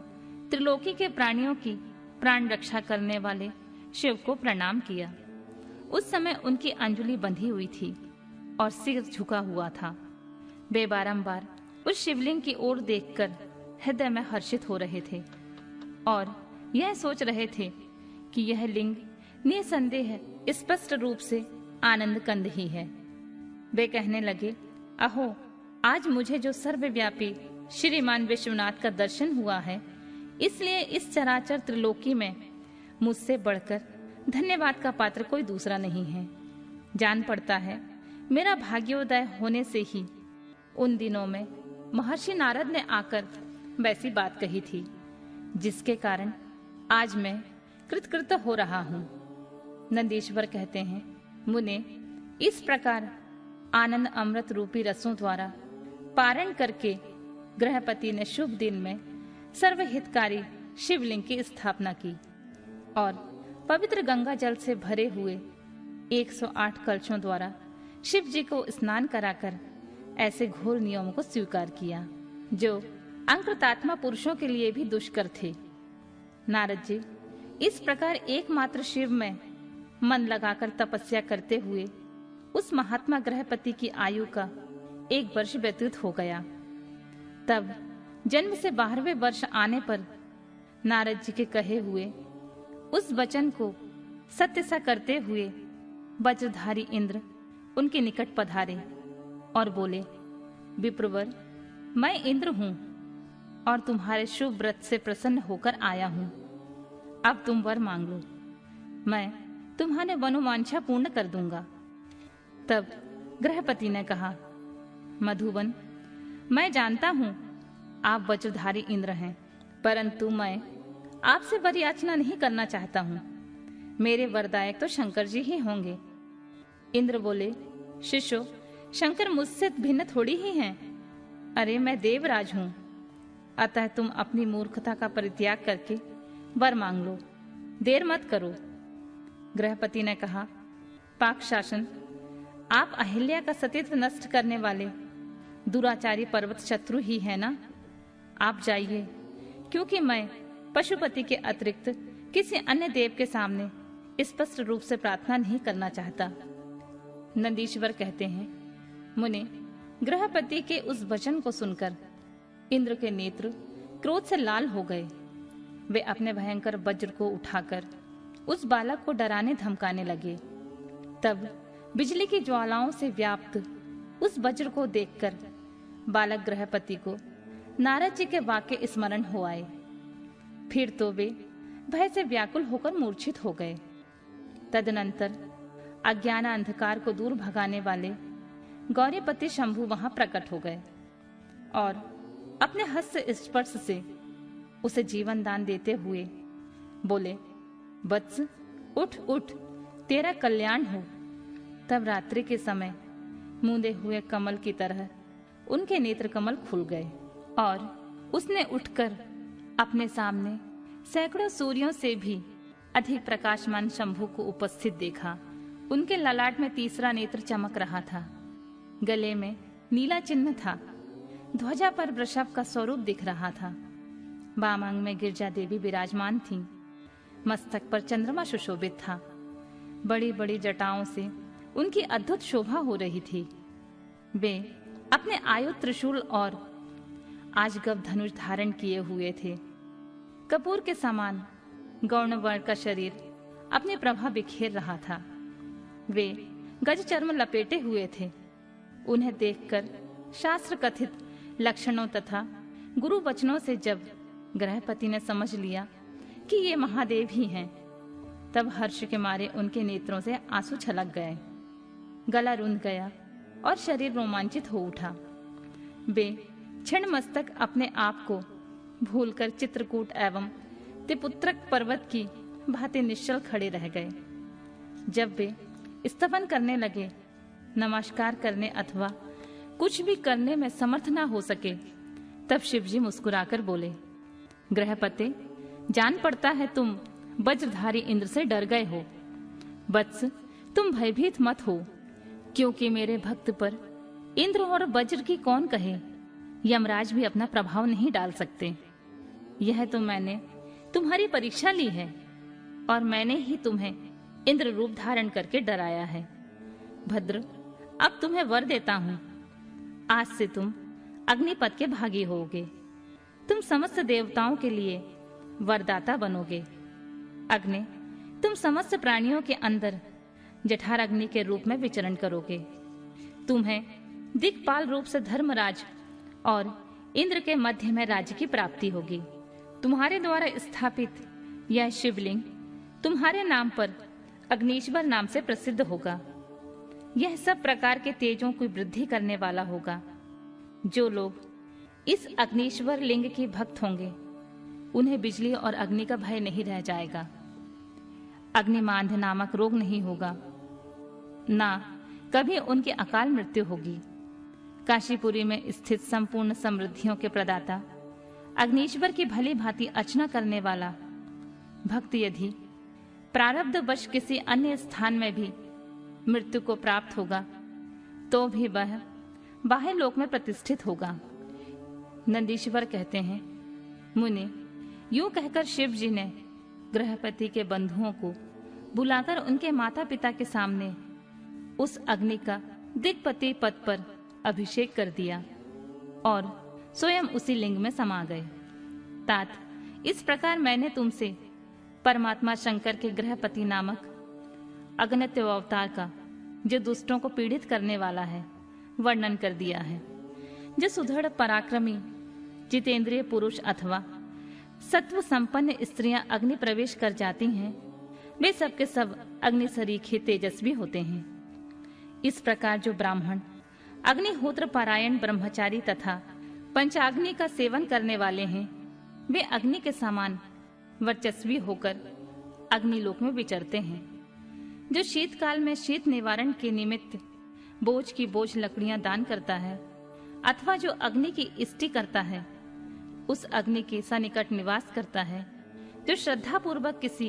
त्रिलोकी के प्राणियों की प्राण रक्षा करने वाले शिव को प्रणाम किया। उस समय उनकी अंजलि बंधी हुई थी और सिर झुका हुआ था। वे बारंबार उस शिवलिंग की ओर देखकर हृदय में हर्षित हो रहे थे और यह सोच रहे थे कि यह लिंग निसंदेह स्पष्ट रूप से आनंद कंद ही है। वे कहने लगे, अहो आज मुझे जो सर्वव्यापी श्रीमान विश्वनाथ का दर्शन हुआ है, इसलिए इस चराचर त्रिलोकी में मुझसे बढ़कर धन्यवाद का पात्र कोई दूसरा नहीं है। जान पड़ता है मेरा भाग्योदय होने से ही उन दिनों में महर्षि नारद ने आकर वैसी बात कही थी, जिसके कारण आज मैं कृतकृत हो रहा हूँ। नंदीश्वर कहते हैं, मुने इस प्रकार आनंद अमृत रूपी रसों द्वारा पारण करके गृहपति ने शुभ दिन में सर्वहितकारी शिवलिंग की स्थापना की और पवित्र गंगा जल से भरे हुए 108 कलशों द्वारा शिव जी को स्नान कराकर ऐसे घोर नियमों को स्वीकार किया जो अंकृतात्मा पुरुषों के लिए भी दुष्कर थे। नारद जी इस प्रकार एकमात्र शिव में मन लगाकर तपस्या करते हुए उस महात्मा गृहपति की आयु का 1 वर्ष व्यतीत हो गया। तब जन्म से 12वें वर्ष आने पर नारद जी के कहे हुए उस वचन को सत्य सा करते हुए वज्रधारी इंद्र उनके निकट पधारे और बोले, विप्रवर, मैं इंद्र हूं और तुम्हारे शुभ व्रत से प्रसन्न होकर आया हूं। अब तुम वर मांग लो, मैं तुम्हारे मनोवांछा पूर्ण कर दूंगा। तब गृहपति ने कहा, मधुबन, मैं जानता हूं आप वज्रधारी इंद्र हैं, परंतु मैं आपसे वर याचना नहीं करना चाहता हूं। मेरे वरदायक तो शंकर जी ही होंगे। इंद्र बोले, शिष्यो, शंकर मुझसे भिन्न थोड़ी ही हैं। अरे मैं देवराज हूं, अतः तुम अपनी मूर्खता का परित्याग करके वर मांग लो, देर मत करो। गृहपति ने कहा, पाक शासन, आप अहिल्या का सतीत्व नष्ट करने वाले दुराचारी पर्वत शत्रु ही है ना? आप जाइए, क्योंकि मैं पशुपति के अतिरिक्त किसी अन्य देव के सामने स्पष्ट रूप से प्रार्थना नहीं करना चाहता। नंदीश्वर कहते हैं, मुने, गृहपति के उस वचन को सुनकर इंद्र के नेत्र क्रोध से लाल हो गए। वे अपने भयंकर वज्र को उठाकर उस बालक को डराने धमकाने लगे। तब बिजली की ज्वालाओं से व्याप्त उस वज्र को देखकर बालक गृहपति को नारद जी के वाक्य स्मरण हो आए। फिर तो वे भय से व्याकुल होकर मूर्छित हो गए। तदनंतर अज्ञान अंधकार को दूर भगाने वाले गौरीपति शंभु वहां प्रकट हो गए और अपने हस्त स्पर्श से उसे जीवन दान देते हुए बोले, वत्स, उठ उठ, तेरा कल्याण हो। तब रात्रि के समय मूंदे हुए कमल की तरह उनके नेत्र कमल खुल गए और उसने उठकर अपने सामने सैकड़ों सूर्यों से भी अधिक प्रकाशमान शंभु को उपस्थित देखा। उनके ललाट में तीसरा नेत्र चमक रहा था, गले में नीला चिन्ह था, ध्वजा पर वृषभ का स्वरूप दिख रहा था। वाम अंग में गिरजा देवी विराजमान थीं। मस्तक पर चंद्रमा सुशोभित था। बड़ी बड़ी जटाओं से उनकी अद्भुत शोभा हो रही थी। वे अपने आयु त्रिशूल और आजगव धनुष धारण किए हुए थे। कपूर के समान गौण वर्ण का शरीर अपनी प्रभा बिखेर रहा था। वे गज चर्म लपेटे हुए थे। उन्हें देखकर शास्त्र कथित लक्षणों तथा गुरु वचनों से जब गृहपति ने समझ लिया कि ये महादेव ही हैं, तब हर्ष के मारे उनके नेत्रों से आंसू छलक गए, गला रुंध गया और शरीर रोमांचित हो उठा। वे क्षण मस्तक अपने आप को भूलकर चित्रकूट एवं तिपुत्रक पर्वत की भांति निश्चल खड़े रह गए। जब वे स्तवन करने लगे, नमस्कार करने अथवा कुछ भी करने में समर्थ ना हो सके, तब शिवजी मुस्कुराकर बोले, गृहपते, जान पड़ता है तुम वज्रधारी इंद्र से डर गए हो। वत्स, तुम भयभीत मत हो, क्योंकि मेरे भक्त पर इंद्र और वज्र की कौन कहे, यमराज भी अपना प्रभाव नहीं डाल सकते। यह तो मैंने तुम्हारी परीक्षा ली है और मैंने ही तुम्हें इंद्र रूप धारण करके डराया है। भद्र, अब तुम्हें वर देता हूं, आज से तुम अग्निपथ के भागी होगे। तुम समस्त देवताओं के लिए वरदाता बनोगे। अग्नि, तुम समस्त प्राणियों के अंदर जठार अग्नि के रूप में विचरण करोगे। तुम्हें दिक्पाल रूप से धर्मराज और इंद्र के मध्य में राज्य की प्राप्ति होगी। तुम्हारे द्वारा स्थापित यह शिवलिंग तुम्हारे नाम पर अग्नीश्वर नाम से प्रसिद्ध होगा। यह सब प्रकार के तेजों की वृद्धि करने वाला होगा। जो लोग इस अग्नीश्वर लिंग के भक्त होंगे, उन्हें बिजली और अग्नि का भय नहीं रह जाएगा। अग्निमांध नामक रोग नहीं होगा, ना कभी उनकी अकाल मृत्यु होगी। काशीपुरी में स्थित संपूर्ण समृद्धियों के प्रदाता अग्नीश्वर की भली भांति अर्चना करने वाला भक्त यदि प्रारब्धवश किसी अन्य स्थान में भी मृत्यु को प्राप्त होगा, तो भी वह बाह्य लोक में प्रतिष्ठित होगा। नंदीश्वर कहते हैं, मुने, यूं कहकर शिव जी ने गृहपति के बंधुओं को बुलाकर उनके माता पिता के सामने उस अग्नि का दिक्पति पद पर अभिषेक कर दिया और स्वयं उसी लिंग में समा गए। तात, इस प्रकार मैंने तुमसे परमात्मा शंकर के गृहपति नामक अगणित अवतार का, जो दुष्टों को पीड़ित करने वाला है, वर्णन कर दिया है। जो सुदृढ़ पराक्रमी जितेंद्रिय पुरुष अथवा सत्व संपन्न स्त्रियां अग्नि प्रवेश कर जाती हैं, वे सब के सब अग्नि सरीखे तेजस्वी होते हैं। इस प्रकार जो ब्राह्मण अग्निहोत्र पारायण ब्रह्मचारी तथा पंचाग्नि का सेवन करने वाले हैं, वे अग्नि के समान वर्चस्वी होकर अग्निलोक में विचरते हैं। जो शीतकाल में शीत निवारण के निमित्त बोझ की बोझ लकड़ियां दान करता है अथवा जो अग्नि की इष्टि करता है, उस अग्नि के सनिकट निवास करता है। जो श्रद्धा पूर्वक किसी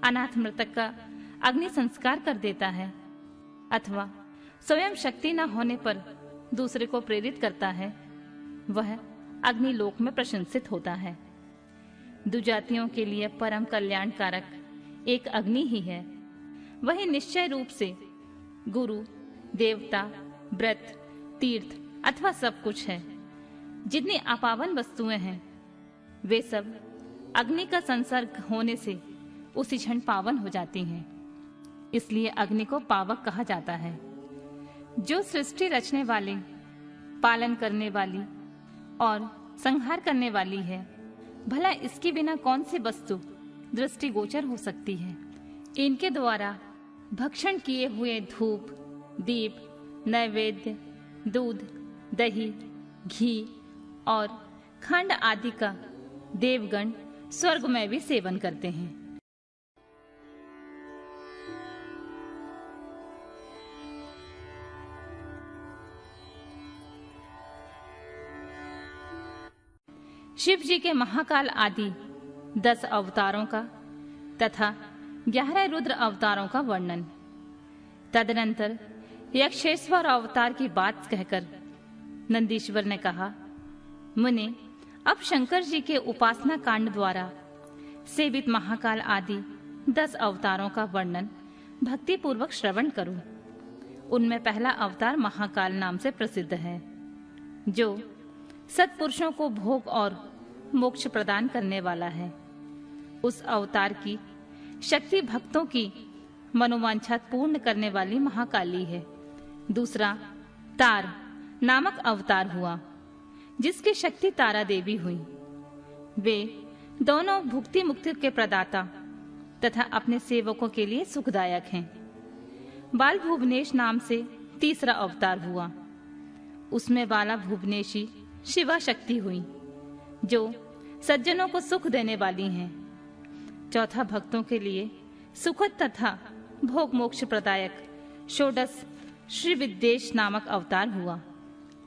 अनाथ मृतक का अग्नि संस्कार कर देता है अथवा स्वयं शक्ति न होने पर दूसरे को प्रेरित करता है, वह अग्निलोक में प्रशंसित होता है। दुजातियों के लिए परम कल्याणकारक एक अग्नि ही है। वही निश्चय रूप से गुरु, देवता, व्रत, तीर्थ अथवा सब कुछ है। जितनी अपावन वस्तुएं हैं, वे सब अग्नि का संसर्ग होने से उसी क्षण पावन हो जाती हैं। इसलिए अग्नि को पावक कहा जाता है। जो सृष्टि रचने वाली, पालन करने वाली और संहार करने वाली है, भला इसके बिना कौन सी वस्तु दृष्टिगोचर हो सकती है। इनके द्वारा भक्षण किए हुए धूप, दीप, नैवेद्य, दूध, दही, घी और खंड आदि का देवगण स्वर्ग में भी सेवन करते हैं। शिव जी के महाकाल आदि 10 अवतारों का तथा 11 रुद्र अवतारों का वर्णन। तदनंतर यक्षेश्वर अवतार की बात कहकर नंदीश्वर ने कहा, मुने, अब शंकर जी के उपासना कांड द्वारा सेवित महाकाल आदि 10 अवतारों का वर्णन भक्ति पूर्वक श्रवण करो। उनमें पहला अवतार महाकाल नाम से प्रसिद्ध है, जो सत्पुरुषों को भोग और मोक्ष प्रदान करने वाला है। उस अवतार की शक्ति भक्तों की मनोवांछा पूर्ण करने वाली महाकाली है। दूसरा तार नामक अवतार हुआ, जिसकी शक्ति तारा देवी हुई। वे दोनों भुक्ति मुक्ति के प्रदाता तथा अपने सेवकों के लिए सुखदायक हैं। बाल भुवनेश नाम से तीसरा अवतार हुआ। उसमें बाला भुवनेशी शिवा शक्ति हुई, जो सज्जनों को सुख देने वाली हैं। चौथा भक्तों के लिए सुखद तथा भोग मोक्ष प्रदायक षोडश श्री विद्येश नामक अवतार हुआ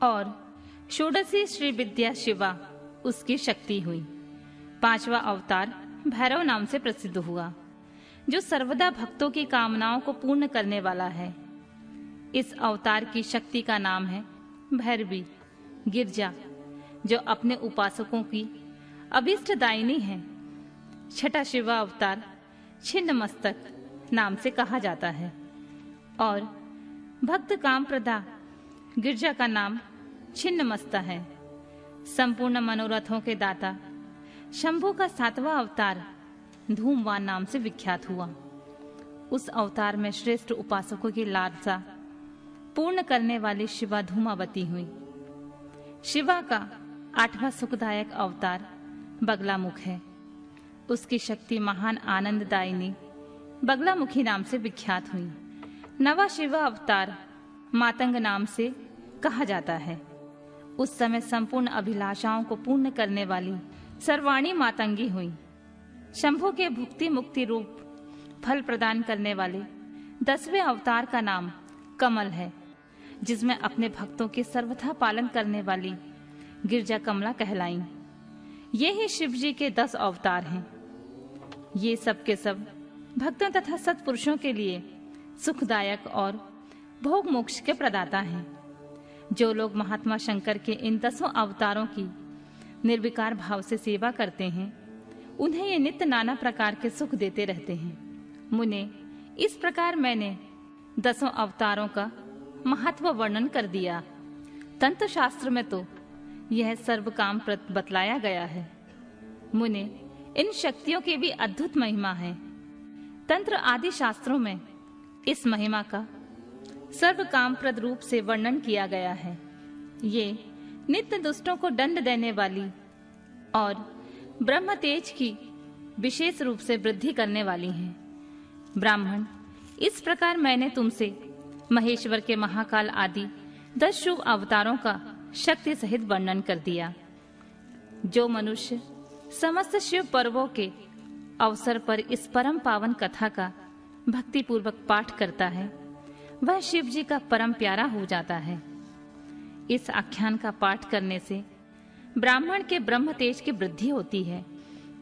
और षोडशी श्री विद्या शिवा उसकी शक्ति हुई। पांचवा अवतार भैरव नाम से प्रसिद्ध हुआ, जो सर्वदा भक्तों की कामनाओं को पूर्ण करने वाला है। इस अवतार की शक्ति का नाम है भैरवी गिरजा, जो अपने उपासकों की अभीष्टदायिनी है। छठा शिवा अवतार छिन्न मस्तक नाम से कहा जाता है और भक्त कामप्रदा गिरजा का नाम छिन्न मस्ता है। संपूर्ण मनोरथों के दाता शंभु का सातवां अवतार धूमवान नाम से विख्यात हुआ। उस अवतार में श्रेष्ठ उपासकों की लालसा पूर्ण करने वाली शिवा धूमावती हुई। शिवा का 8वां सुखदायक अवतार बगलामुख है। उसकी शक्ति महान आनंददायिनी बगलामुखी नाम से विख्यात हुई। 9वां शिवा अवतार मातंग नाम से कहा जाता है। उस समय संपूर्ण अभिलाषाओं को पूर्ण करने वाली सर्वाणी मातंगी हुई। शंभु के भुक्ति मुक्ति रूप फल प्रदान करने वाले 10वें अवतार का नाम कमल है, जिसमें अपने भक्तों के सर्वथा पालन करने वाली गिरजा कमला कहलाई। ये ही शिव जी के 10 अवतार हैं। ये सब के सब भक्तों तथा सत्पुरुषों के लिए सुखदायक और भोग मोक्ष के प्रदाता हैं। जो लोग महात्मा शंकर के इन 10 अवतारों की निर्विकार भाव से सेवा करते हैं, उन्हें ये नित्य नाना प्रकार के सुख देते रहते हैं। मुने, इस प्रकार मैंने 10 अवतारों का महत्व वर्णन कर दिया। तंत्र शास्त्र में तो यह सर्व काम प्रद बतलाया गया है। मुने, इन शक्तियों की भी अद्भुत महिमा है। तंत्र आदि शास्त्रों में इस महिमा का सर्व कामप्रद रूप से वर्णन किया गया है। ये नित्य दुष्टों को दंड देने वाली और ब्रह्म तेज की विशेष रूप से वृद्धि करने वाली हैं। ब्राह्मण, इस प्रकार मैंने तुमसे महेश्वर के महाकाल आदि 10 शुभ अवतारों का शक्ति सहित वर्णन कर दिया। जो मनुष्य समस्त शिव पर्वों के अवसर पर इस परम पावन कथा का भक्ति पूर्वक पाठ करता है, वह शिव जी का परम प्यारा हो जाता है। इस आख्यान का पाठ करने से ब्राह्मण के ब्रह्म तेज की वृद्धि होती है,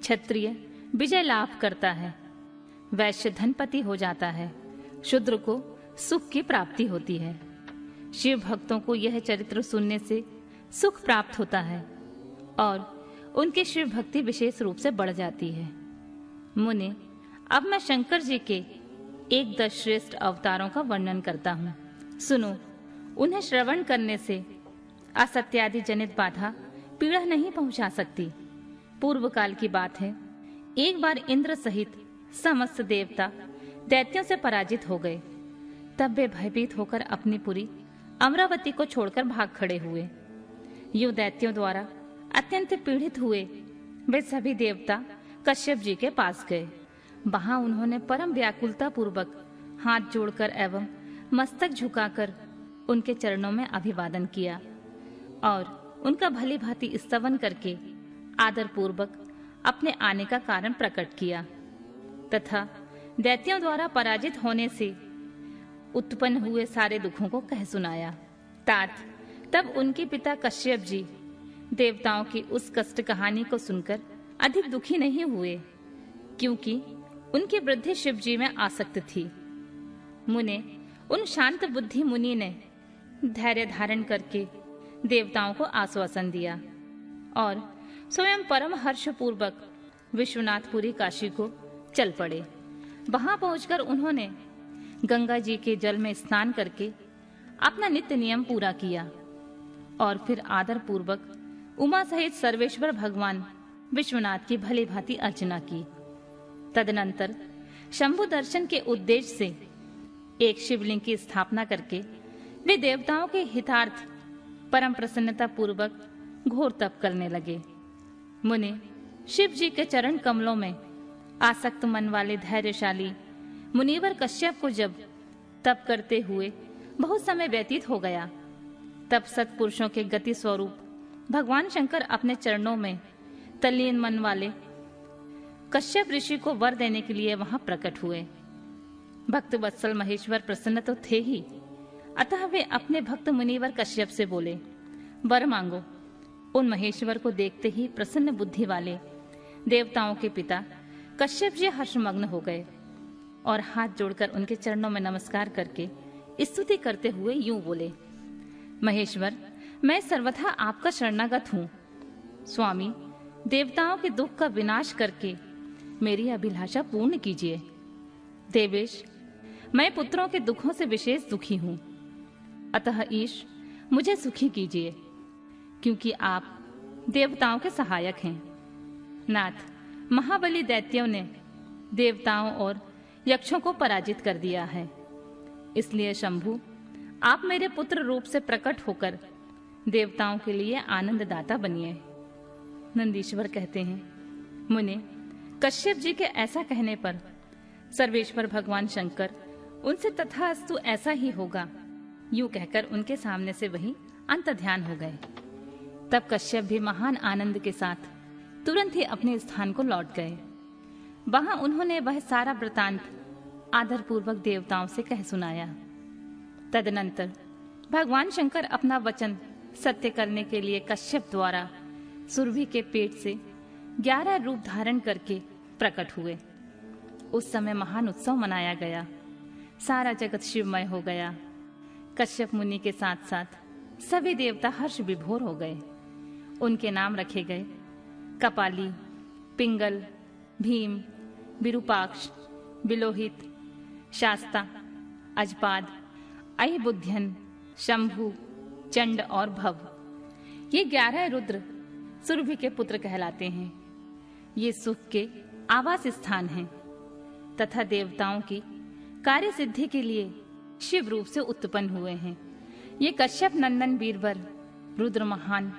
क्षत्रिय विजय लाभ करता है, वैश्य धनपति हो जाता है, शूद्र को सुख की प्राप्ति होती है। शिव भक्तों को यह चरित्र सुनने से सुख प्राप्त होता है और उनकी शिव भक्ति विशेष रूप से बढ़ जाती है। मुने, अब मैं शंकर जी के एक 10 श्रेष्ठ अवतारों का वर्णन करता हूँ। सुनो, उन्हें श्रवण करने से असत्यादि जनित बाधा पीड़ा नहीं पहुंचा सकती। पूर्व काल की बात है, एक बार इंद्र सहित समस्त देवता दैत्यों से पराजित हो गए। तब वे भयभीत होकर अपनी पुरी अमरावती को छोड़कर भाग खड़े हुए। यूं दैत्यों द्वारा अत्यंत पीड़ित हुए वे सभी देवता कश्यप जी के पास गए। वहां उन्होंने परम व्याकुलता पूर्वक हाथ जोड़कर एवं मस्तक झुकाकर उनके चरणों में अभिवादन किया और उनका भली भांति स्तवन करके आदर पूर्वक अपने आने का कारण प्रकट किया तथा दैत्यों द्वारा पराजित होने से उत्पन्न हुए सारे दुखों को कह सुनाया। तात तब उनके पिता कश्यप जी देवताओं की उस कष्ट कहानी को सुनकर अधिक दुखी नहीं हुए, क्योंकि उनकी वृद्धि शिव जी में आसक्त थी। मुने, उन शांत बुद्धि मुनि ने धैर्य धारण करके देवताओं को आश्वासन दिया और स्वयं परम हर्ष पूर्वक विश्वनाथपुरी काशी को चल पड़े। वहां पहुंचकर उन्होंने गंगा जी के जल में स्नान करके अपना नित्य नियम पूरा किया और फिर आदर पूर्वक उमा सहित सर्वेश्वर भगवान विश्वनाथ की भली भांति अर्चना की। तदनंतर शंभु दर्शन के उद्देश्य से एक शिवलिंग की स्थापना करके वे देवताओं के हितार्थ परम प्रसन्नता पूर्वक घोर तप करने लगे। मुने, शिव जी के चरण कमलों में आसक्त मन वाले धैर्यशाली मुनिवर कश्यप को जब तप करते हुए बहुत समय व्यतीत हो गया, तब सत्पुरुषों के गति स्वरूप भगवान शंकर अपने चरणों में तल्लीन मन वाले कश्यप ऋषि को वर देने के लिए वहां प्रकट हुए। भक्त वत्सल महेश्वर प्रसन्न तो थे ही, अतः वे अपने भक्त मुनिवर कश्यप से बोले, वर मांगो। उन महेश्वर को देखते ही प्रसन्न बुद्धि वाले देवताओं के पिता कश्यप जी हर्षमग्न हो गए और हाथ जोड़कर उनके चरणों में नमस्कार करके स्तुति करते हुए यूं बोले, महेश्वर, मैं सर्वथा आपका शरणागत हूँ। स्वामी, देवताओं के दुख का विनाश करके मेरी अभिलाषा पूर्ण कीजिए। देवेश, मैं पुत्रों के दुखों से विशेष दुखी हूँ, अतः ईश मुझे सुखी कीजिए, क्योंकि आप देवताओं के सहायक हैं। नाथ, महाबली दैत्यों ने देवताओं और यक्षों को पराजित कर दिया है, इसलिए शंभु आप मेरे पुत्र रूप से प्रकट होकर देवताओं के लिए आनंददाता बनिए। नंदीश्वर कहते हैं, मुने, कश्यप जी के ऐसा कहने पर सर्वेश्वर भगवान शंकर उनसे तथास्तु ऐसा ही होगा यूं कहकर उनके सामने से वही अंतर्ध्यान हो गए। तब कश्यप भी महान आनंद के साथ तुरंत ही अपने स्थान को लौट गए। वहां उन्होंने वह सारा वृतांत आदर पूर्वक देवताओं से कह सुनाया। तदनंतर भगवान शंकर अपना वचन सत्य करने के लिए कश्यप द्वारा सुरभि के पेट से 11 रूप धारण करके प्रकट हुए। उस समय महान उत्सव मनाया गया, सारा जगत शिवमय हो गया। कश्यप मुनि के साथ साथ सभी देवता हर्ष विभोर हो गए। उनके नाम रखे गए कपाली, पिंगल, भीम, विरूपाक्ष, बिलोहित, शास्ता, अजपाद, अहिबुध्यन, शंभु, चंड और भव। ये 11 रुद्र सुरभि के पुत्र कहलाते हैं। ये सुख के आवास स्थान हैं तथा देवताओं की कार्य सिद्धि के लिए शिव रूप से उत्पन्न हुए हैं। ये कश्यप नंदन वीरवर रुद्र महान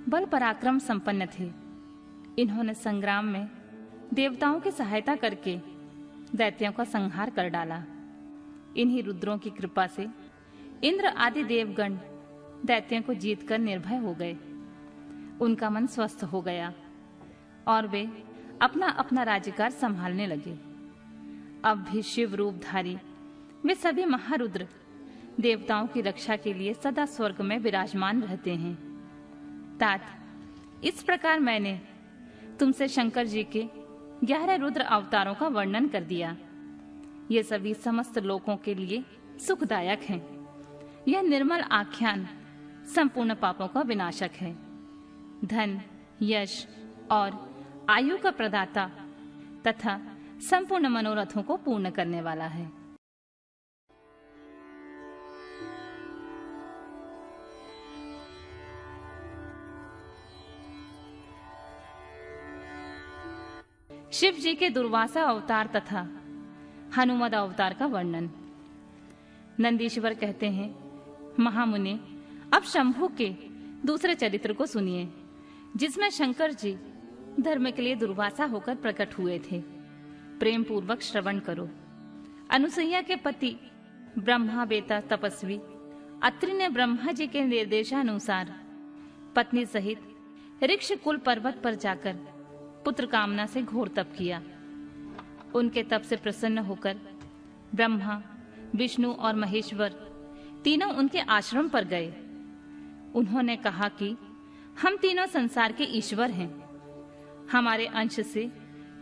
बल पराक्रम संपन्न थे। इन्होंने संग्राम में देवताओं की सहायता करके दैत्यों का संहार कर डाला। इन्हीं रुद्रों की कृपा से इंद्र आदि देवगण दैत्यों को जीतकर निर्भय हो गए। उनका मन स्वस्थ हो गया और वे अपना अपना राज्यकार संभालने लगे। अब भी शिव रूपधारी वे सभी महारुद्र देवताओं की रक्षा के लिए सदा स्वर्ग में विराजमान रहते हैं। तात, इस प्रकार मैंने तुमसे शंकर जी के 11 रुद्र अवतारों का वर्णन कर दिया। ये सभी समस्त लोकों के लिए सुखदायक हैं। यह निर्मल आख्यान संपूर्ण पापों का विनाशक है। धन, यश और आयु का प्रदाता तथा संपूर्ण मनोरथों को पूर्ण करने वाला है। शिव जी के दुर्वासा अवतार तथा हनुमद अवतार का वर्णन। नंदीश्वर कहते हैं, महामुनि, अब शंभु के दूसरे चरित्र को सुनिए, जिसमें शंकर जी धर्म के लिए दुर्वासा होकर प्रकट हुए थे। प्रेम पूर्वक श्रवण करो। अनुसुईया के पति ब्रह्मा बेता तपस्वी अत्रि ने ब्रह्मा जी के निर्देशानुसार पत्नी सहित ऋक्ष कुल पर्वत पर जाकर पुत्र कामना से घोर तप किया। उनके तप से प्रसन्न होकर ब्रह्मा, विष्णु और महेश्वर तीनों उनके आश्रम पर गए। उन्होंने कहा कि हम तीनों संसार के ईश्वर हैं। हमारे अंश से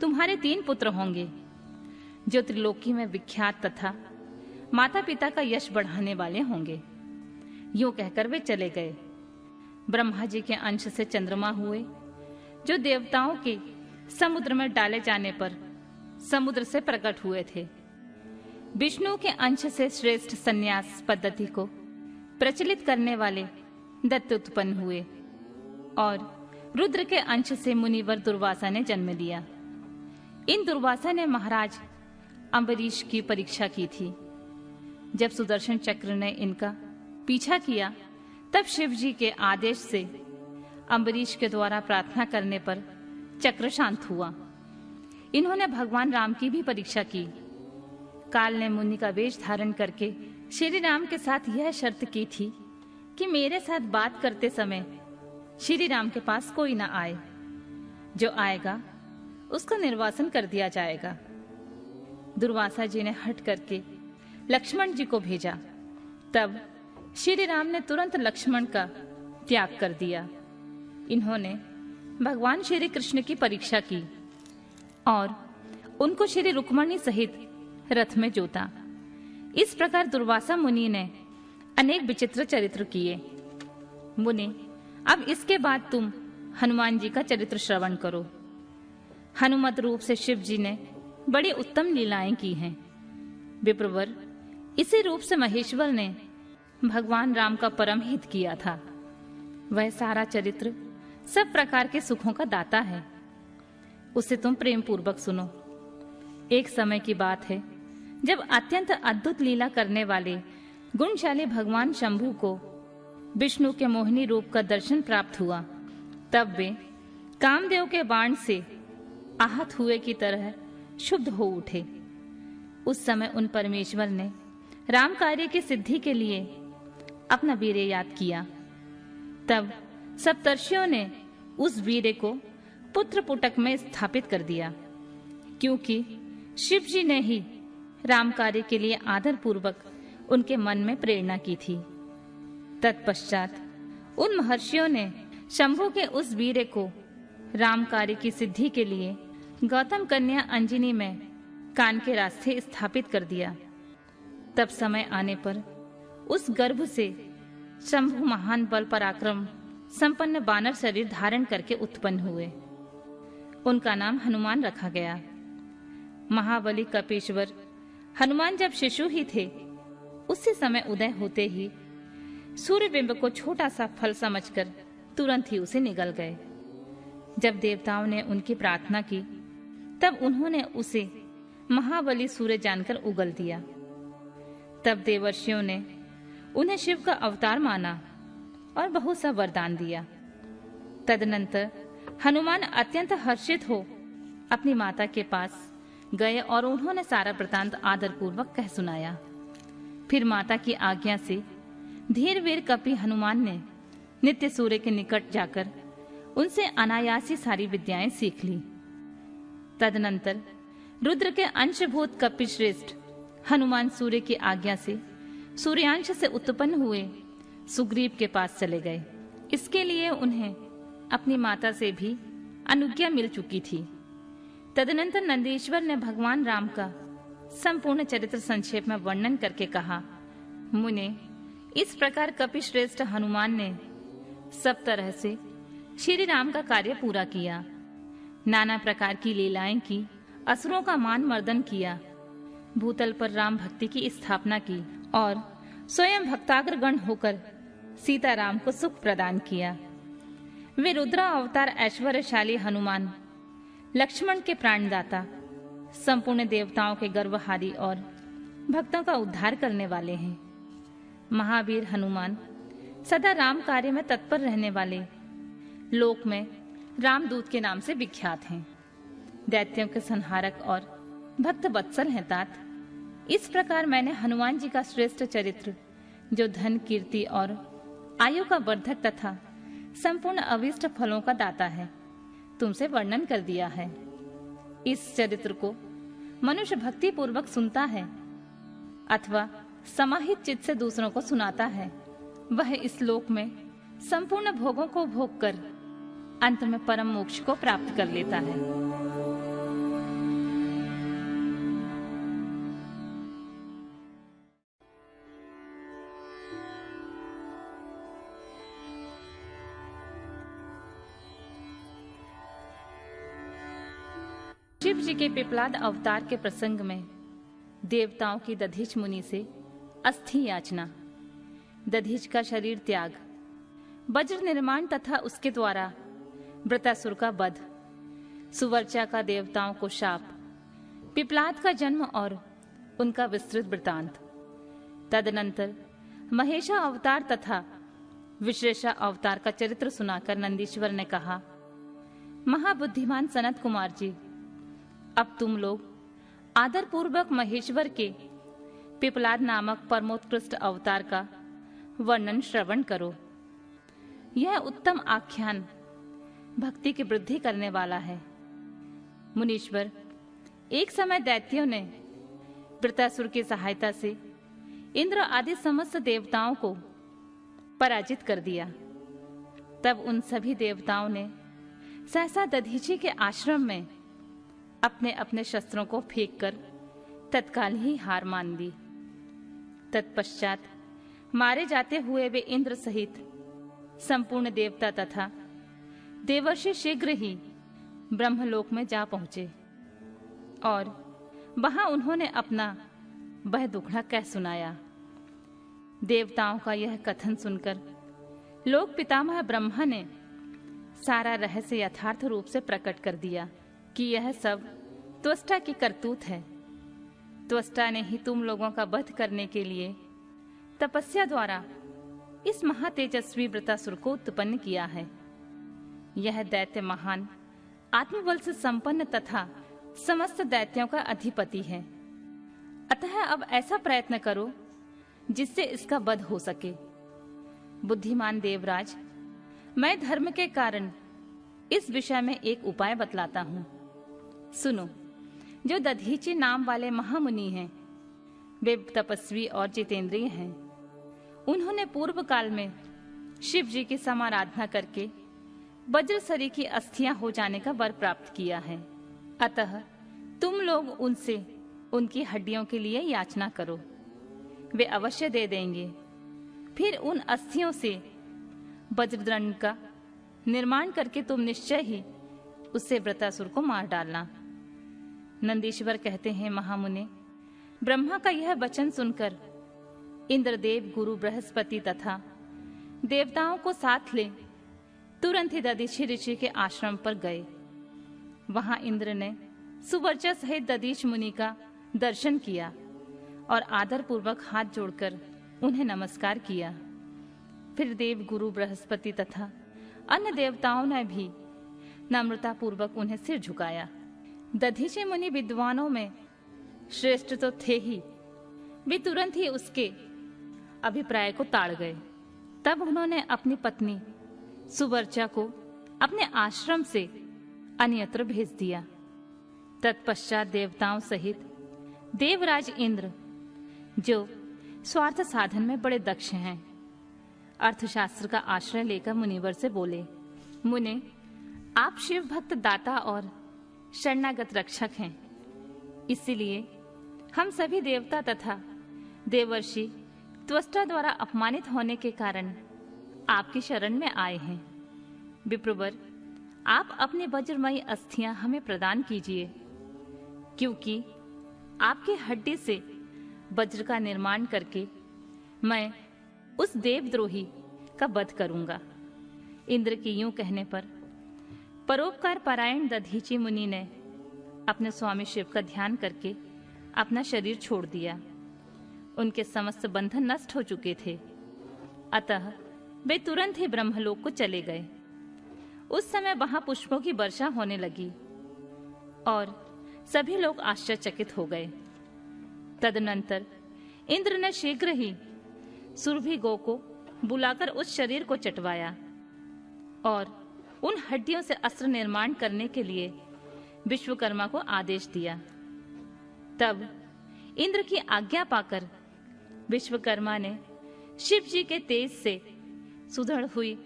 तुम्हारे 3 पुत्र होंगे, जो त्रिलोकी में विख्यात तथा माता पिता का यश बढ़ाने वाले होंगे। यूं कहकर वे चले गए। ब्रह्मा जी के अंश से चंद्रमा हुए, जो देवताओं के समुद्र में डाले जाने पर समुद्र से प्रकट हुए थे। विष्णु के अंश से श्रेष्ठ संन्यास पद्धति को प्रचलित करने वाले दत्त उत्पन्न हुए और रुद्र के अंश से मुनिवर दुर्वासा ने जन्म लिया। इन दुर्वासा ने महाराज अम्बरीश की परीक्षा की थी। जब सुदर्शन चक्र ने इनका पीछा किया, तब शिव जी के आदेश से अम्बरीश के द्वारा प्रार्थना करने पर चक्र शांत हुआ। इन्होंने भगवान राम की भी परीक्षा की। काल ने मुनि का वेश धारण करके श्री राम के साथ यह शर्त की थी कि मेरे साथ बात करते समय श्री राम के पास कोई न आए। जो आएगा उसका निर्वासन कर दिया जाएगा। दुर्वासा जी ने हट करके लक्ष्मण जी को भेजा। तब श्री राम ने तुरंत लक्ष्मण का त्याग कर दिया। इन्होंने भगवान श्री कृष्ण की परीक्षा की और उनको श्री रुक्मणी सहित रथ में जोता। इस प्रकार दुर्वासा मुनि ने अनेक विचित्र चरित्र किए। मुनि, अब इसके बाद तुम हनुमान जी का चरित्र श्रवण करो। हनुमत रूप से शिव जी ने बड़ी उत्तम लीलाएं की हैं। विप्रवर, इसी रूप से महेश्वर ने भगवान राम का परम हित किया था। वह सारा चरित्र सब प्रकार के सुखों का दाता है। उसे तुम प्रेम पूर्वक सुनो। एक समय की बात है, जब अत्यंत अद्भुत लीला करने वाले गुणशाली भगवान शंभु को विष्णु के मोहिनी रूप का दर्शन प्राप्त हुआ, तब वे कामदेव के बाण से आहत हुए की तरह शुद्ध हो उठे। उस समय उन परमेश्वर ने राम कार्य की सिद्धि के लिए अपना वीर्य याद किया। तब सप्तर्षियों ने उस वीर्य को पुत्र पुटक में स्थापित कर दिया, क्योंकि शिव जी ने ही राम कार्य के लिए आदर पूर्वक उनके मन में प्रेरणा की थी। तत्पश्चात उन महर्षियों ने शंभु के उस वीर्य को राम कार्य की सिद्धि के लिए गौतम कन्या अंजनी में कान के रास्ते स्थापित कर दिया। तब समय आने पर उस गर्भ से शंभु महान बल पराक्रम संपन्न बानर शरीर धारण करके उत्पन्न हुए। उनका नाम हनुमान रखा गया। महाबली कपीश्वर हनुमान जब शिशु ही थे, उसी समय उदय होते ही सूर्यबिंब को छोटा सा फल समझकर तुरंत ही उसे निगल गए। जब देवताओं ने उनकी प्रार्थना की, तब उन्होंने उसे महाबली सूर्य जानकर उगल दिया। तब देवर्षियों ने उन्हें शिव का अवतार माना और बहुत सा वरदान दिया। तदनंतर हनुमान अत्यंत हर्षित हो अपनी माता के पास गए और उन्होंने सारा वृतांत आदरपूर्वक कह सुनाया। फिर माता की आज्ञा से धीर वीर कपि हनुमान ने नित्य सूर्य के निकट जाकर उनसे अनायासी सारी विद्याएं सीख ली। तदनंतर रुद्र के अंशभूत कपि श्रेष्ठ हनुमान सूर्य की आज्ञा से सूर्यांश से उत्पन्न हुए सुग्रीव के पास चले गए। इसके लिए उन्हें अपनी माता से भी अनुज्ञा मिल चुकी थी। तदनंतर नंदीश्वर ने भगवान राम का संपूर्ण चरित्र संक्षेप में वर्णन करके कहा, मुने, इस प्रकार कपिश्रेष्ठ हनुमान ने सब तरह से श्री राम का कार्य पूरा किया। नाना प्रकार की लीलाएं की, असुरों का मान मर्दन किया, भूतल पर राम भक्ति की स्थापना की और स्वयं भक्ताग्रगण होकर सीताराम को सुख प्रदान किया। वे रुद्रा अवतार ऐश्वर्यशाली हनुमान लक्ष्मण के प्राणदाता, संपूर्ण देवताओं के गर्वहारी और भक्तों का उद्धार करने वाले हैं। महावीर हनुमान सदा राम कार्य में तत्पर रहने वाले, लोक में रामदूत के नाम से विख्यात हैं। दैत्यों के संहारक और भक्त वत्सल हैं तात। इस प्रकार मैंने हनुमान जी का श्रेष्ठ चरित्र, जो धन, कीर्ति और आयु का वर्धक तथा संपूर्ण अविष्ट फलों का दाता है, तुमसे वर्णन कर दिया है। इस चरित्र को मनुष्य भक्ति पूर्वक सुनता है अथवा समाहित चित्त से दूसरों को सुनाता है, वह इस लोक में संपूर्ण भोगों को भोग कर अंत में परम मोक्ष को प्राप्त कर लेता है। शिव जी के पिपलाद अवतार के प्रसंग में देवताओं की दधीच मुनि से अस्थि याचना, दधीच का शरीर त्याग, वज्र निर्माण तथा उसके द्वारा वृतासुर का वध, सुवर्चा का देवताओं को शाप, पिपलाद का जन्म और उनका विस्तृत वृतांत। तदनंतर महेशा अवतार तथा विश्लेषा अवतार का चरित्र सुनाकर नंदीश्वर ने कहा, महाबुद्धिमान सनत कुमार जी, अब तुम लोग आदरपूर्वक महेश्वर के पिपलाद नामक परमोत्कृष्ट अवतार का वर्णन श्रवण करो। यह उत्तम आख्यान भक्ति की वृद्धि करने वाला है। मुनीश्वर, एक समय दैत्यों ने वृतासुर की सहायता से इंद्र आदि समस्त देवताओं को पराजित कर दिया। तब उन सभी देवताओं ने सहसा दधीची के आश्रम में अपने अपने शस्त्रों को फेंककर तत्काल ही हार मान ली। तत्पश्चात मारे जाते हुए वे इंद्र सहित संपूर्ण देवता तथा देवर्षि शीघ्र ही ब्रह्मलोक में जा पहुंचे और वहां उन्होंने अपना वह दुखड़ा कह सुनाया। देवताओं का यह कथन सुनकर लोक पितामह ब्रह्मा ने सारा रहस्य यथार्थ रूप से प्रकट कर दिया कि यह सब त्वष्टा की करतूत है। त्वष्टा ने ही तुम लोगों का वध करने के लिए तपस्या द्वारा इस महातेजस्वी वृतासुर को उत्पन्न किया है। यह दैत्य महान आत्मबल से संपन्न तथा समस्त दैत्यों का अधिपति है। अतः अब ऐसा प्रयत्न करो जिससे इसका वध हो सके। बुद्धिमान देवराज, मैं धर्म के कारण इस विषय में एक उपाय बतलाता हूं। सुनो, जो दधीची नाम वाले महामुनि हैं, वे तपस्वी और जितेंद्रिय हैं। उन्होंने पूर्व काल में शिव जी की समाराधना करके वज्रसरी की अस्थियां हो जाने का वर प्राप्त किया है। अतः तुम लोग उनसे उनकी हड्डियों के लिए याचना करो, वे अवश्य दे देंगे। फिर उन अस्थियों से वज्रदंड का निर्माण करके तुम निश्चय ही उससे वृत्रासुर को मार डालना। नंदीश्वर कहते हैं, महामुने, ब्रह्मा का यह वचन सुनकर इंद्रदेव गुरु बृहस्पति तथा देवताओं को साथ ले तुरंत ही दधीचि ऋषि के आश्रम पर गए। वहां इंद्र ने सुवर्चा सहित दधीच मुनि का दर्शन किया और आदर पूर्वक हाथ जोड़कर उन्हें नमस्कार किया। फिर देव गुरु बृहस्पति तथा अन्य देवताओं ने भी नम्रता पूर्वक उन्हें सिर झुकाया। दधीचि मुनि विद्वानों में श्रेष्ठ तो थे ही, वे तुरंत ही उसके अभिप्राय को ताड़ गए। तब उन्होंने अपनी पत्नी सुवर्चा को अपने आश्रम से अन्यत्र भेज दिया। तत्पश्चात देवताओं सहित देवराज इंद्र, जो स्वार्थ साधन में बड़े दक्ष हैं, अर्थशास्त्र का आश्रय लेकर मुनिवर से बोले, मुने, आप शिव भक्त दाता और शरणागत रक्षक हैं, इसीलिए हम सभी देवता तथा देवर्षि त्वष्टा द्वारा अपमानित होने के कारण आपकी शरण में आए हैं। विप्रवर, आप अपनी वज्रमयी अस्थियां हमें प्रदान कीजिए, क्योंकि आपकी हड्डी से वज्र का निर्माण करके मैं उस देवद्रोही का वध करूंगा। इंद्र के यूं कहने पर परोपकार परायण दधीचि मुनि ने अपने स्वामी शिव का ध्यान करके अपना शरीर छोड़ दिया। उनके समस्त बंधन नष्ट हो चुके थे, अतः वे तुरंत ही ब्रह्मलोक को चले गए। उस समय वहां पुष्पों की वर्षा होने लगी और सभी लोग आश्चर्यचकित हो गए। तदनंतर इंद्र ने शीघ्र ही सुरभि गौ को बुलाकर उस शरीर को चटवाया और उन हड्डियों से अस्त्र निर्माण करने के लिए विश्वकर्मा को आदेश दिया। तब इंद्र की आज्ञा पाकर विश्वकर्मा ने शिव जी के तेज से सुदृढ़ हुई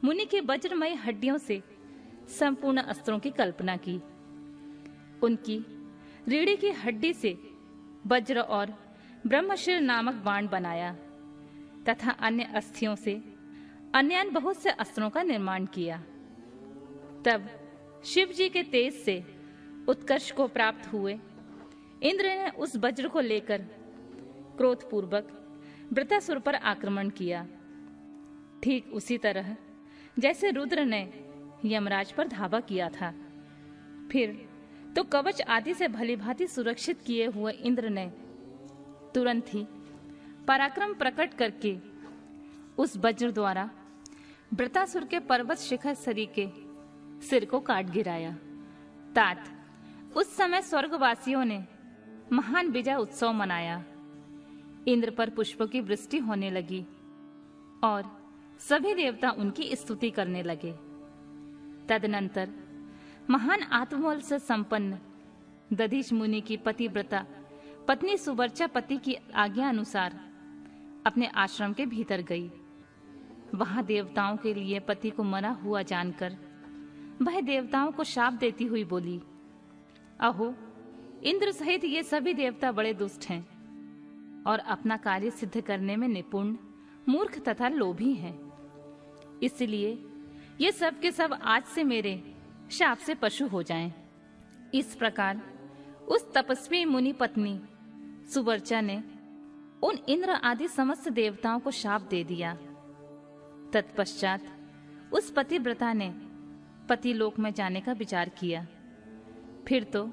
मुनि के वज्रमय हड्डियों से संपूर्ण अस्त्रों की कल्पना की। उनकी रीढ़ी की हड्डी से वज्र और ब्रह्मशिर नामक बाण बनाया तथा अन्य अस्थियों से अन्य बहुत से अस्त्रों का निर्माण किया। तब शिव जी के तेज से उत्कर्ष को प्राप्त हुए इंद्र ने उस वज्र को लेकर क्रोधपूर्वक वृत्रासुर पर आक्रमण किया। ठीक उसी तरह जैसे रुद्र ने यमराज पर धावा किया था। फिर तो कवच आदि से भलीभांति सुरक्षित किए हुए इंद्र ने तुरंत ही पराक्रम प्रकट करके उस वज्र द्वारा वृत्रासुर के पर्वत शिखर सरी के सिर को काट गिराया। तात उस समय स्वर्गवासियों ने महान विजय उत्सव मनाया। इंद्र पर पुष्पों की वृष्टि होने लगी और सभी देवता उनकी स्तुति करने लगे। तदनंतर महान आत्मबल से संपन्न दधीच मुनि की पतिव्रता पत्नी सुवर्चा पति की आज्ञा अनुसार अपने आश्रम के भीतर गई। वहां देवताओं के लिए पति को मरा हुआ जानकर वह देवताओं को शाप देती हुई बोली, अहो, इंद्र सहित ये सभी देवता बड़े दुष्ट हैं और अपना कार्य सिद्ध करने में निपुण, मूर्ख तथा लोभी हैं। इसलिए ये सब के सब आज से मेरे शाप से पशु हो जाएं। इस प्रकार उस तपस्वी मुनि पत्नी सुवर्चा ने उन इंद्र आदि समस्त देवताओं को शाप दे दिया। तत्पश्चात उस पतिव्रता ने पतिलोक में जाने का विचार किया। फिर तो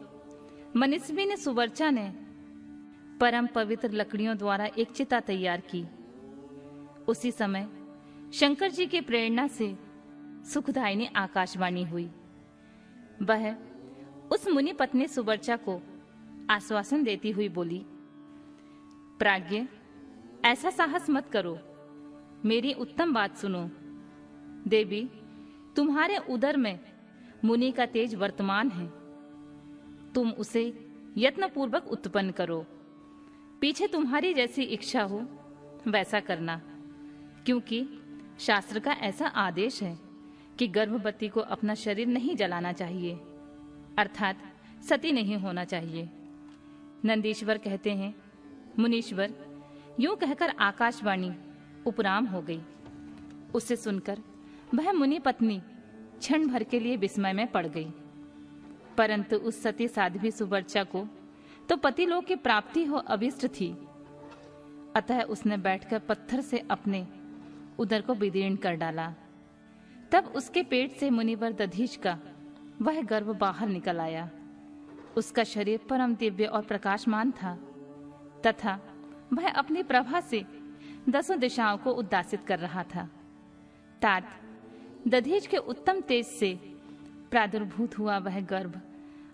मनीषवी ने सुवर्चा ने परम पवित्र लकड़ियों द्वारा एक चिता तैयार की। उसी समय शंकर जी की प्रेरणा से सुखदायिनी आकाशवाणी हुई। वह उस मुनि पत्नी सुवर्चा को आश्वासन देती हुई बोली, प्राज्ञ, ऐसा साहस मत करो, मेरी उत्तम बात सुनो। देवी, तुम्हारे उदर में मुनि का तेज वर्तमान है। तुम उसे यत्नपूर्वक उत्पन्न करो। पीछे तुम्हारी जैसी इच्छा हो वैसा करना, क्योंकि शास्त्र का ऐसा आदेश है कि गर्भवती को अपना शरीर नहीं जलाना चाहिए, अर्थात सती नहीं होना चाहिए। नंदीश्वर कहते हैं, मुनीश्वर, यूं कहकर आकाशवाणी उपराम हो गई। उसे सुनकर वह मुनि पत्नी क्षण भर के लिए विस्मय में पड़ गई, परंतु उस सती साध्वी सुवर्चा को तो पतिलोक की प्राप्ति हो अभिष्ट थी। अतः उसने बैठकर पत्थर से अपने उदर को विदीर्ण कर डाला। तब उसके पेट से मुनिवर दधीच का वह गर्भ बाहर निकल आया। उसका शरीर परम दिव्य और प्रकाशमान था तथा वह अपनी प्रभा से 10 दिशाओं को उद्दासित कर रहा था। तात दधीच के उत्तम तेज से प्रादुर्भूत हुआ वह गर्भ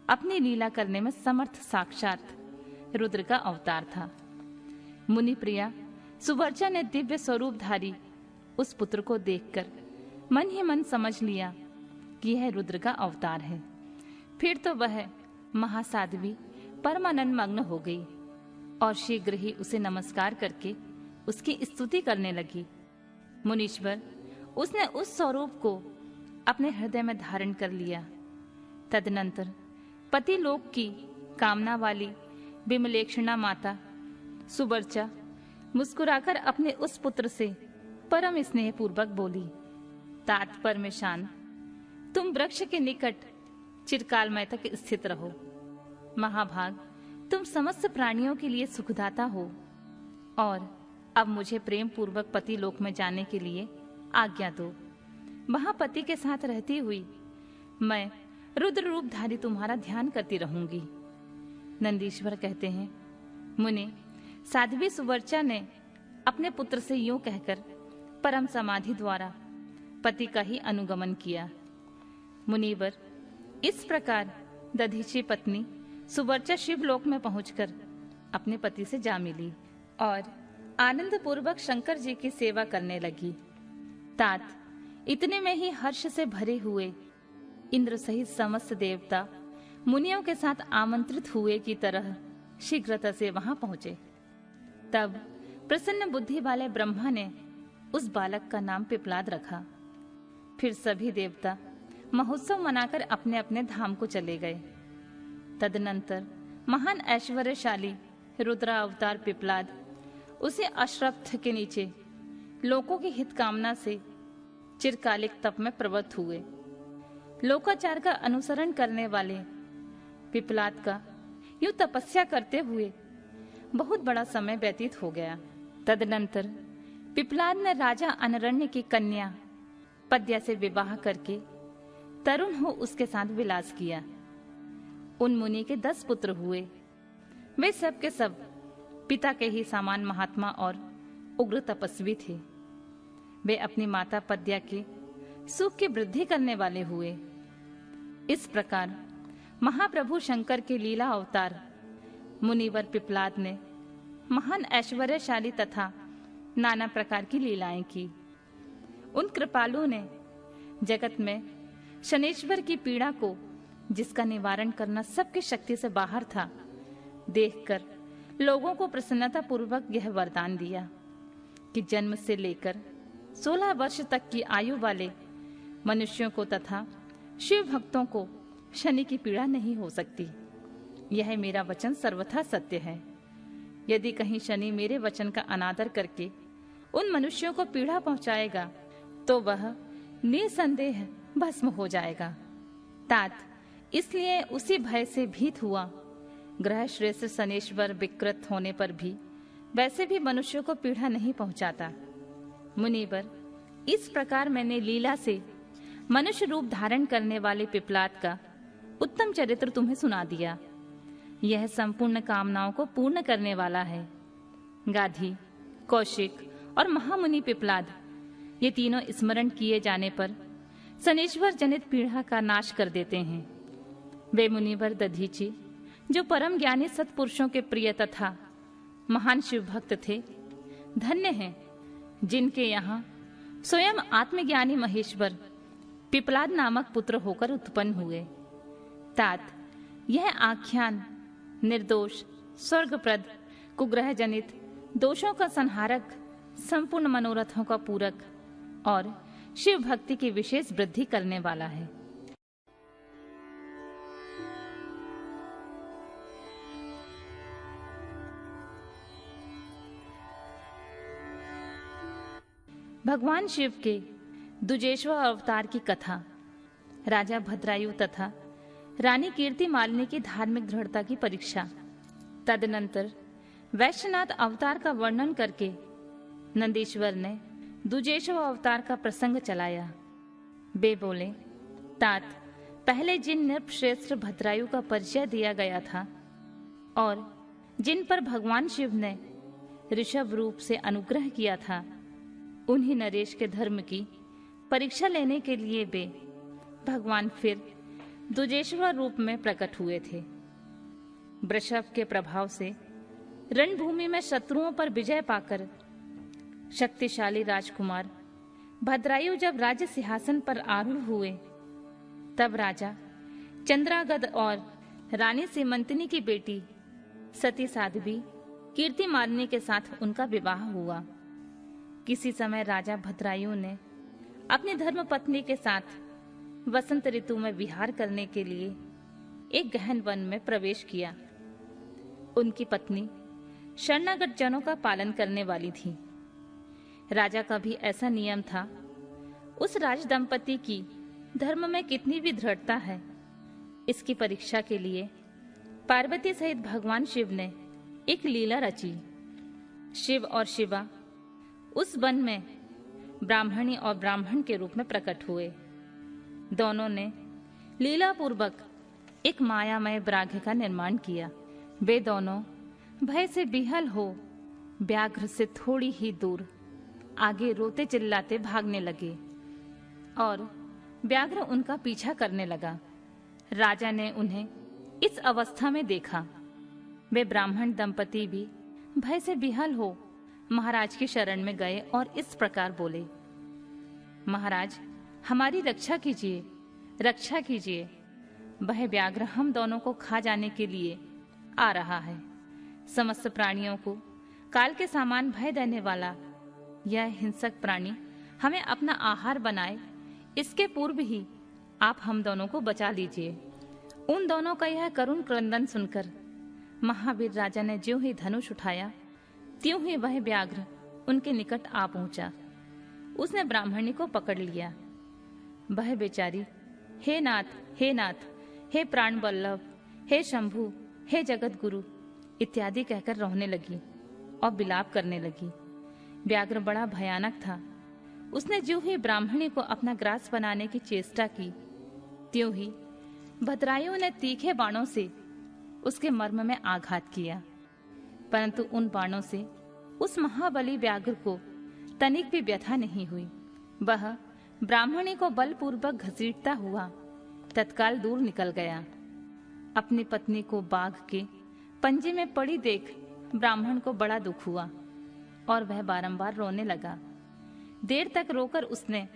अपनी लीला करने में समर्थ साक्षात रुद्र का अवतार था। मुनि प्रिया सुवर्चा ने दिव्य स्वरूपधारी उस पुत्र को देखकर मन ही मन समझ लिया कि यह रुद्र का अवतार है। फिर तो वह महासाध्वी परमानंद मग्न हो गई और शीघ्र ही उसे नमस्कार करके उसकी स्तुति करने लगी। मुनीश्वर, उसने उस स्वरूप को अपने हृदय में धारण कर लिया। तदनंतर पतिलोक की कामना वाली विमलेक्षणा माता सुवर्चा मुस्कुराकर अपने उस पुत्र से परम स्नेह पूर्वक बोली, तात्पर्य में शांत, तुम वृक्ष के निकट चिरकालमय तक स्थित रहो। महाभाग, तुम समस्त प्राणियों के लिए सुखदाता हो और अब मुझे प्रेम पूर्वक पति लोक में जाने के लिए आज्ञा दो। वहां पति के साथ रहती हुई मैं रुद्र रूपधारी तुम्हारा ध्यान करती रहूंगी। नंदीश्वर कहते हैं, मुने साध्वी सुवर्चा ने अपने पुत्र से यूं कहकर परम समाधि द्वारा पति का ही अनुगमन किया। मुनिवर, इस प्रकार दधीची पत्नी सुवर्चा शिवलोक में पहुंचकर अपने पति से जा मिली और आनंद पूर्वक शंकर जी की सेवा करने लगी। तात इतने में ही हर्ष से भरे हुए इंद्र सहित समस्त देवता मुनियों के साथ आमंत्रित हुए की तरह शीघ्रता से वहां पहुंचे। तब प्रसन्न बुद्धि वाले ब्रह्मा ने उस बालक का नाम पिपलाद रखा। फिर सभी देवता महोत्सव मनाकर अपने अपने धाम को चले गए। तदनंतर महान ऐश्वर्यशाली रुद्रा अवतार पिपलाद उसे अश्रफ्थ के नीचे लोकों की हित कामना से चिरकालिक तप में प्रवृत्त हुए। लोकाचार का अनुसरण करने वाले पिपलाद का यूं तपस्या करते हुए बहुत बड़ा समय व्यतीत हो गया। तदनंतर पिपलाद ने राजा अनरण्य की कन्या पद्या से विवाह करके तरुण हो उसके साथ विलास किया। उन मुनि के 10 पुत्र हुए। वे सब के सब पिता के ही समान महात्मा और उग्र तपस्वी थे। वे अपनी माता पद्या के सुख की वृद्धि करने वाले हुए। इस प्रकार महाप्रभु शंकर के लीला अवतार मुनिवर पिपलाद ने महान ऐश्वर्यशाली तथा नाना प्रकार की लीलाएं की। उन कृपालु ने जगत में शनेश्वर की पीड़ा को, जिसका निवारण करना सबकी शक्ति से बाहर था, देखकर लोगों को प्रसन्नता पूर्वक यह वरदान दिया कि जन्म से लेकर 16 वर्ष तक की आयु वाले मनुष्यों को तथा शिव भक्तों को शनि की पीड़ा नहीं हो सकती। यह मेरा वचन सर्वथा सत्य है। यदि कहीं शनि मेरे वचन का अनादर करके उन मनुष्यों को पीड़ा पहुंचाएगा तो वह निसंदेह भस्म हो जाएगा। तात इसलिए उसी भय से भीत हुआ ग्रह श्रेष्ठ शनेश्वर विकृत होने पर भी वैसे भी मनुष्यों को पीड़ा नहीं पहुंचाता। मुनिवर, इस प्रकार मैंने लीला से मनुष्य रूप धारण करने वाले पिपलाद का उत्तम चरित्र तुम्हें सुना दिया। यह संपूर्ण कामनाओं को पूर्ण करने वाला है। गाधी, कौशिक और महामुनि पिपलाद, ये तीनों स्मरण किए जाने पर शनेश्वर जनित पीड़ा का नाश कर देते हैं। वे मुनिवर दधीची, जो परम ज्ञानी सत्पुरुषों के प्रिय तथा महान शिव भक्त थे, धन्य हैं जिनके यहाँ स्वयं आत्मज्ञानी महेश्वर पिपलाद नामक पुत्र होकर उत्पन्न हुए। तात यह आख्यान निर्दोष, स्वर्गप्रद, कुग्रह जनित, दोषों का संहारक, संपूर्ण मनोरथों का पूरक और शिव भक्ति की विशेष वृद्धि करने वाला है। भगवान शिव के दुजेश्वर अवतार की कथा, राजा भद्रायु तथा रानी कीर्तिमालिनी की धार्मिक दृढ़ता की परीक्षा। तदनंतर वैश्यनाथ अवतार का वर्णन करके नंदीश्वर ने दुजेश्वर अवतार का प्रसंग चलाया। वे बोले, तात, पहले जिन नृपश्रेष्ठ भद्रायु का परिचय दिया गया था और जिन पर भगवान शिव ने ऋषभ रूप से अनुग्रह किया था, उन्हीं नरेश के धर्म की परीक्षा लेने के लिए वे भगवान फिर दुजेश्वर रूप में प्रकट हुए थे। वृषभ के प्रभाव से रणभूमि में शत्रुओं पर विजय पाकर शक्तिशाली राजकुमार भद्रायु जब राज्य सिंहासन पर आरूढ़ हुए, तब राजा चंद्रागद और रानी सीमंतिनी की बेटी सती साध्वी कीर्तिमालिनी के साथ उनका विवाह हुआ। किसी समय राजा भद्रायु ने अपनी धर्मपत्नी के साथ वसंत ऋतु में विहार करने के लिए एक गहन वन में प्रवेश किया। उनकी पत्नी शरणागत जनों का पालन करने वाली थी। राजा का भी ऐसा नियम था। उस राज दंपति की धर्म में कितनी भी दृढ़ता है, इसकी परीक्षा के लिए पार्वती सहित भगवान शिव ने एक लीला रची। शिव और शिवा उस वन में ब्राह्मणी और ब्राह्मण के रूप में प्रकट हुए। दोनों ने लीला पूर्वक एक मायामय ब्राह्य का निर्माण किया। वे दोनों भय से विहल हो व्याघ्र से थोड़ी ही दूर आगे रोते चिल्लाते भागने लगे और व्याघ्र उनका पीछा करने लगा। राजा ने उन्हें इस अवस्था में देखा। वे ब्राह्मण दंपति भी भय से विहल हो महाराज की शरण में गए और इस प्रकार बोले, महाराज, हमारी रक्षा कीजिए, रक्षा कीजिए। वह व्याघ्र हम दोनों को खा जाने के लिए आ रहा है। समस्त प्राणियों को काल के समान भय देने वाला यह हिंसक प्राणी हमें अपना आहार बनाए, इसके पूर्व ही आप हम दोनों को बचा लीजिए। उन दोनों का यह करुण क्रंदन सुनकर महावीर राजा ने ज्यों ही धनुष उठाया, त्यों ही वह व्याघ्र उनके निकट आ पहुंचा। उसने ब्राह्मणी को पकड़ लिया। वह बेचारी हे नाथ, हे नाथ, हे प्राण वल्लभ, हे शंभु, हे जगत गुरु इत्यादि कहकर रोने लगी और विलाप करने लगी। व्याघ्र बड़ा भयानक था। उसने ज्यों ही ब्राह्मणी को अपना ग्रास बनाने की चेष्टा की, त्यों ही भद्रायु ने तीखे बाणों से उसके मर्म में आघात किया, परंतु उन बाणों से उस महाबली व्याघ्र को तनिक भी व्यथा नहीं हुई। वह ब्राह्मणी को बलपूर्वक घसीटता हुआ तत्काल दूर निकल गया। अपनी पत्नी को बाघ के पंजे में पड़ी देख ब्राह्मण को बड़ा दुख हुआ और वह बारंबार रोने लगा। देर तक रोकर उसने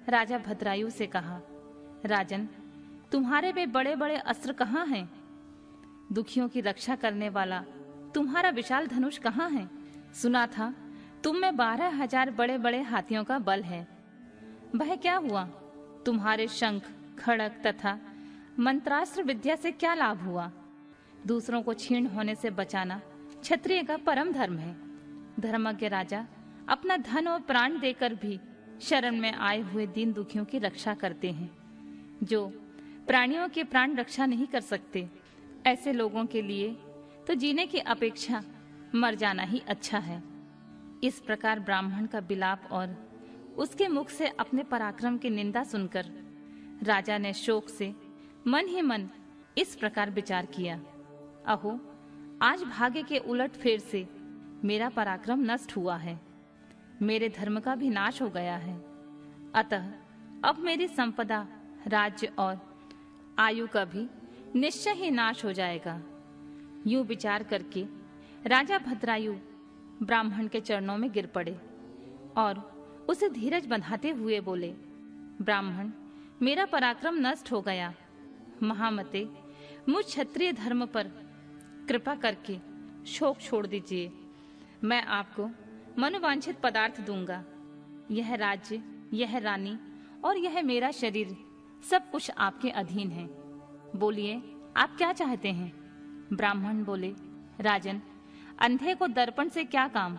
राजा भद्रायु से कहा, राजन, तुम्हारे वे बड़े बड़े अस्त्र कहाँ हैं? दुखियों की रक्षा करने वाला तुम्हारा विशाल धनुष कहाँ है? सुना था तुम में 12,000 बड़े बड़े हाथियों का बल है। वह क्या हुआ? तुम्हारे शंख, खड़ग तथा मंत्रास्त्र विद्या से क्या लाभ हुआ? दूसरों को छीन होने से बचाना क्षत्रिय का परम धर्म है। धर्मज्ञ राजा अपना धन और प्राण देकर भी शरण में आए हुए दीन दुखियों की रक्षा करते हैं। जो प्राणियों की प्राण रक्षा नहीं कर सकते, ऐसे लोगों के लिए तो जीने की अपेक्षा मर जाना ही अच्छा है। इस प्रकार ब्राह्मण का विलाप और उसके मुख से अपने पराक्रम की निंदा सुनकर राजा ने शोक से मन ही मन इस प्रकार विचार किया, अहो, आज भाग्य के उलट फेर से मेरा पराक्रम नष्ट हुआ है, मेरे धर्म का भी नाश हो गया है। अतः अब मेरी संपदा, राज्य और आयु का भी निश्चय ही नाश हो जाएगा। यूं विचार करके राजा भद्रायु ब्राह्मण के चरणों में गिर पड़े और उसे धीरज बंधाते हुए बोले, ब्राह्मण, मेरा पराक्रम नष्ट हो गया। महामते, मुझ क्षत्रिय धर्म पर कृपा करके शोक छोड़ दीजिए। मैं आपको मनोवांछित पदार्थ दूंगा। यह राज्य, यह रानी और यह मेरा शरीर सब कुछ आपके अधीन है। बोलिए, आप क्या चाहते हैं? ब्राह्मण बोले, राजन, अंधे को दर्पण से क्या काम?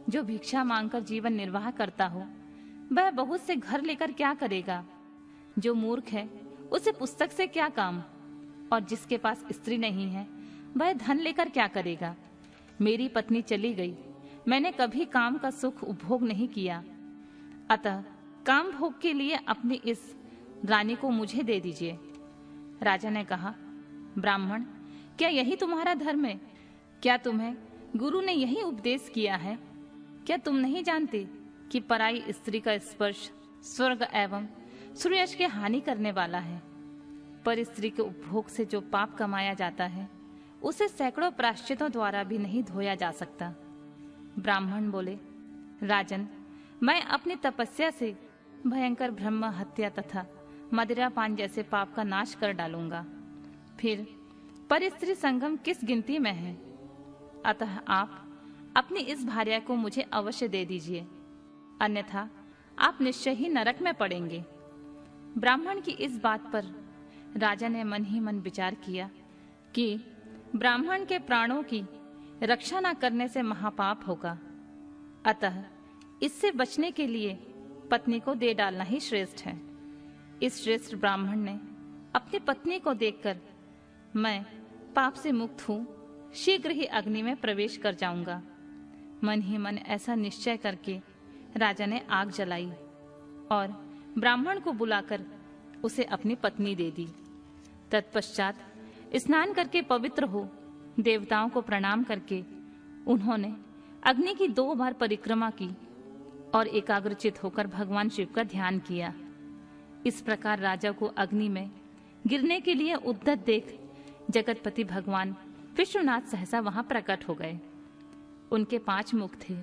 जो भिक्षा मांगकर जीवन निर्वाह करता हो, वह बहुत से घर लेकर क्या करेगा? जो मूर्ख है उसे पुस्तक से क्या काम? और जिसके पास स्त्री नहीं है वह धन लेकर क्या करेगा? मेरी पत्नी चली गई, मैंने कभी काम का सुख उपभोग नहीं किया, अतः काम भोग के लिए अपनी इस रानी को मुझे दे दीजिए। राजा ने कहा, ब्राह्मण, क्या यही तुम्हारा धर्म है? क्या तुम्हें गुरु ने यही उपदेश किया है? क्या तुम नहीं जानते कि पराई स्त्री का स्पर्श स्वर्ग एवं सूर्ययश की हानि करने वाला है? पर स्त्री के उपभोग से जो पाप कमाया जाता है उसे सैकड़ों प्रायश्चितों द्वारा भी नहीं धोया जा सकता। ब्राह्मण बोले, राजन, मैं अपनी तपस्या से भयंकर ब्रह्म हत्या तथा मदिरापान जैसे पाप का नाश कर डालूंगा। फिर पर स्त्री संगम किस गिनती में है? अतः आप अपनी इस भार्या को मुझे अवश्य दे दीजिए, अन्यथा आप निश्चय ही नरक में पड़ेंगे। ब्राह्मण की इस बात पर राजा ने मन ही मन विचार किया कि ब्राह्मण के प्राणों की रक्षा न करने से महापाप होगा, अतः इससे बचने के लिए पत्नी को दे डालना ही श्रेष्ठ है। इस श्रेष्ठ ब्राह्मण ने अपनी पत्नी को देखकर, मैं पाप से मुक्त हूं, शीघ्र ही अग्नि में प्रवेश कर जाऊंगा। मन ही मन ऐसा निश्चय करके राजा ने आग जलाई और ब्राह्मण को बुलाकर उसे अपनी पत्नी दे दी। तत्पश्चात स्नान करके पवित्र हो देवताओं को प्रणाम करके उन्होंने अग्नि की 2 बार परिक्रमा की और एकाग्रचित होकर भगवान शिव का ध्यान किया। इस प्रकार राजा को अग्नि में गिरने के लिए उद्यत देख जगतपति भगवान विश्वनाथ सहसा वहां प्रकट हो गए। उनके 5 मुख थे,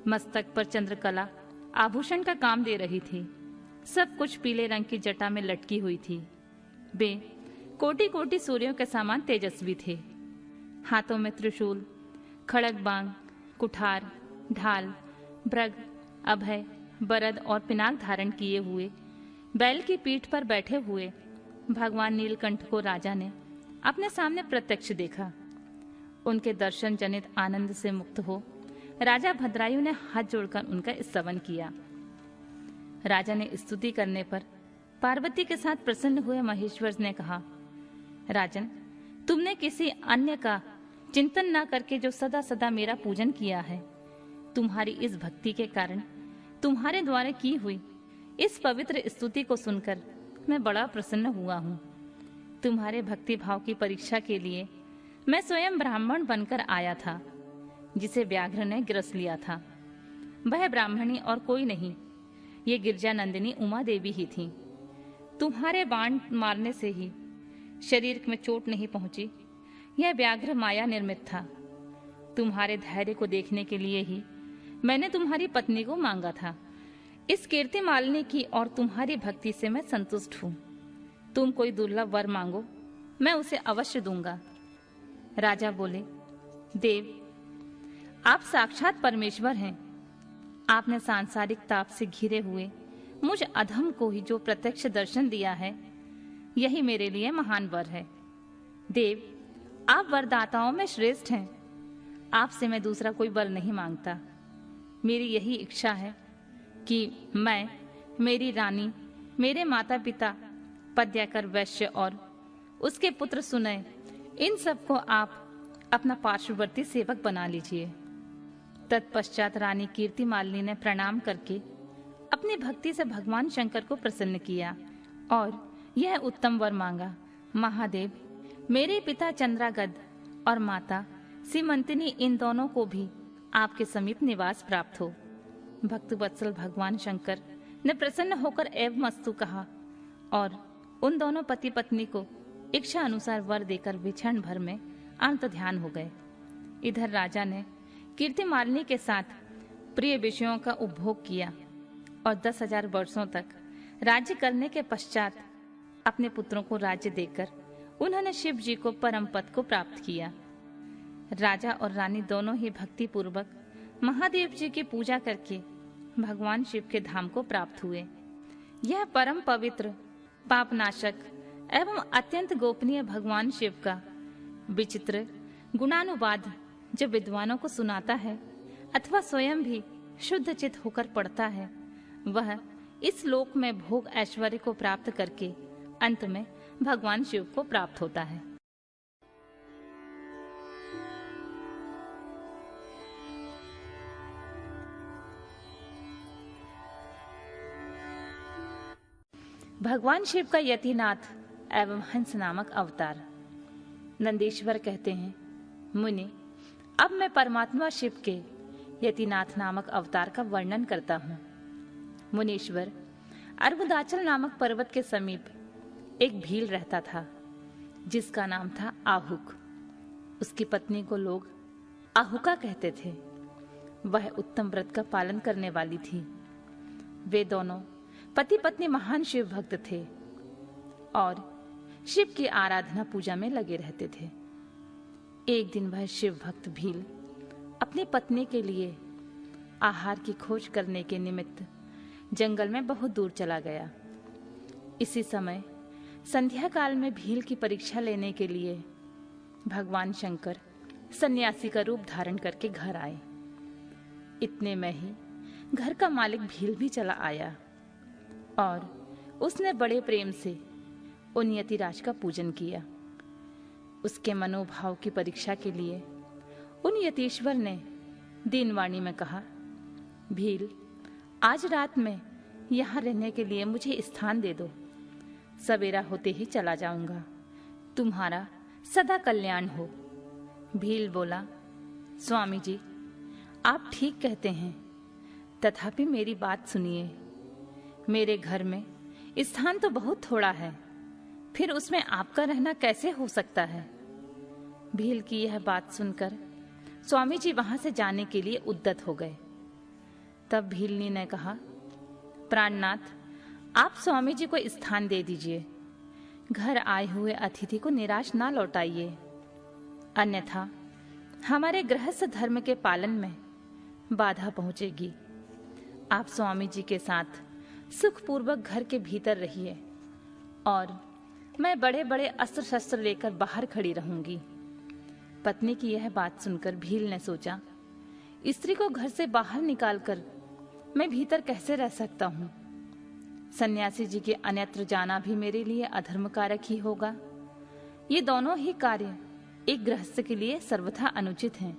मस्तक पर चंद्रकला आभूषण का काम दे रही थी, सब कुछ पीले रंग की जटा में लटकी हुई थी। वे कोटि कोटि सूर्यों के समान तेजस्वी थे। हाथों में त्रिशूल, खड़ग बांग, कुठार, ढाल, भृग, अभय, बरद और पिनाक धारण किए हुए बैल की पीठ पर बैठे हुए भगवान नीलकंठ को राजा ने अपने सामने प्रत्यक्ष देखा। उनके दर्शन जनित आनंद से मुक्त हो राजा भद्रायु ने हाथ जोड़कर उनका स्तवन किया। राजा ने स्तुति करने पर पार्वती के साथ प्रसन्न हुए महेश्वर ने कहा, राजन, तुमने किसी अन्य का चिंतन न करके जो सदा सदा मेरा पूजन किया है, तुम्हारी इस भक्ति के कारण तुम्हारे द्वारा की हुई इस पवित्र स्तुति को सुनकर मैं बड़ा प्रसन्न हुआ हूँ। तुम्हारे भक्ति भाव की परीक्षा के लिए मैं स्वयं ब्राह्मण बनकर आया था, जिसे व्याघ्र ने ग्रस लिया था। वह ब्राह्मणी और कोई नहीं, ये गिरजा नंदिनी उमा देवी ही थी। तुम्हारे बाण मारने से ही शरीर में चोट नहीं पहुंची, यह व्याघ्र माया निर्मित था। तुम्हारे धैर्य को देखने के लिए ही मैंने तुम्हारी पत्नी को मांगा था। इस कीर्ति मालिनी की और तुम्हारी भक्ति से मैं संतुष्ट हूँ। तुम कोई दुर्लभ वर मांगो, मैं उसे अवश्य दूंगा। राजा बोले, देव, आप साक्षात परमेश्वर हैं। आपने सांसारिक ताप से घिरे हुए मुझ अधम को ही जो प्रत्यक्ष दर्शन दिया है, यही मेरे लिए महान वर है। देव, आप वरदाताओं में श्रेष्ठ हैं। आपसे मैं दूसरा कोई वर नहीं मांगता। मेरी यही इच्छा है कि मैं, मेरी रानी, मेरे माता पिता पद्याकर वैश्य और उसके पुत्र सुनय, इन सबको आप अपना पार्श्ववर्ती सेवक बना लीजिए। तत्पश्चात रानी कीर्ति मालिनी ने प्रणाम करके अपनी भक्ति से भगवान शंकर को प्रसन्न किया और यह उत्तम वर मांगा, महादेव, मेरे पिता चंद्रागद और माता सीमंतिनी, इन दोनों को भी आपके समीप निवास प्राप्त हो। भक्त वत्सल भगवान शंकर ने प्रसन्न होकर एवं अस्तु कहा और उन दोनों पति पत्नी को इच्छा अनुसार वर देकर वे क्षण भर में अंत ध्यान हो गए। इधर राजा ने कीर्ति मालिनी के साथ प्रिय विषयों का उपभोग किया और 10,000 वर्षों तक राज्य करने के पश्चात अपने पुत्रों को राज्य देकर उन्होंने शिव जी को परम पद को प्राप्त किया। राजा और रानी दोनों ही भक्ति पूर्वक महादेव जी की पूजा करके भगवान शिव के धाम को प्राप्त हुए। यह परम पवित्र, पापनाशक एवं अत्यंत गोपनीय भगवान शिव का विचित्र गुणानुवाद जब विद्वानों को सुनाता है अथवा स्वयं भी शुद्ध चित होकर पढ़ता है, वह इस लोक में भोग ऐश्वर्य को प्राप्त करके अंत में भगवान शिव को प्राप्त होता है। भगवान शिव का यतिनाथ एवं हंस नामक अवतार। नंदीश्वर कहते हैं, मुनि, अब मैं परमात्मा शिव के यतिनाथ नामक अवतार का वर्णन करता हूँ। मुनीश्वर, अर्बुदाचल नामक पर्वत के समीप एक भील रहता था जिसका नाम था आहुक। उसकी पत्नी को लोग आहुका कहते थे। वह उत्तम व्रत का पालन करने वाली थी। वे दोनों पति पत्नी महान शिव भक्त थे और शिव की आराधना पूजा में लगे रहते थे। एक दिन वह शिव भक्त भील अपनी पत्नी के लिए आहार की खोज करने के निमित्त जंगल में बहुत दूर चला गया। इसी समय संध्या काल में भील की परीक्षा लेने के लिए भगवान शंकर सन्यासी का रूप धारण करके घर आए। इतने में ही घर का मालिक भील भी चला आया और उसने बड़े प्रेम से उन यतिराज का पूजन किया। उसके मनोभाव की परीक्षा के लिए उन यतीश्वर ने दीनवाणी में कहा, भील, आज रात में यहाँ रहने के लिए मुझे स्थान दे दो। सवेरा होते ही चला जाऊंगा। तुम्हारा सदा कल्याण हो। भील बोला, स्वामी जी, आप ठीक कहते हैं, तथापि मेरी बात सुनिए। मेरे घर में स्थान तो बहुत थोड़ा है, फिर उसमें आपका रहना कैसे हो सकता है। भील की यह बात सुनकर स्वामी जी वहां से जाने के लिए उद्यत हो गए। तब भीलनी ने कहा, प्राणनाथ, आप स्वामी जी को स्थान दे दीजिए। घर आए हुए अतिथि को निराश ना लौटाइए, अन्यथा हमारे गृहस्थ धर्म के पालन में बाधा पहुंचेगी। आप स्वामी जी के साथ सुखपूर्वक घर के भीतर रहिए और मैं बड़े बड़े अस्त्र शस्त्र लेकर बाहर खड़ी रहूंगी। पत्नी की यह बात सुनकर भील ने सोचा, स्त्री को घर से बाहर निकालकर मैं भीतर कैसे रह सकता हूँ। सन्यासी जी के अन्यत्र जाना भी मेरे लिए अधर्म कारक ही होगा। ये दोनों ही कार्य एक गृहस्थ के लिए सर्वथा अनुचित हैं।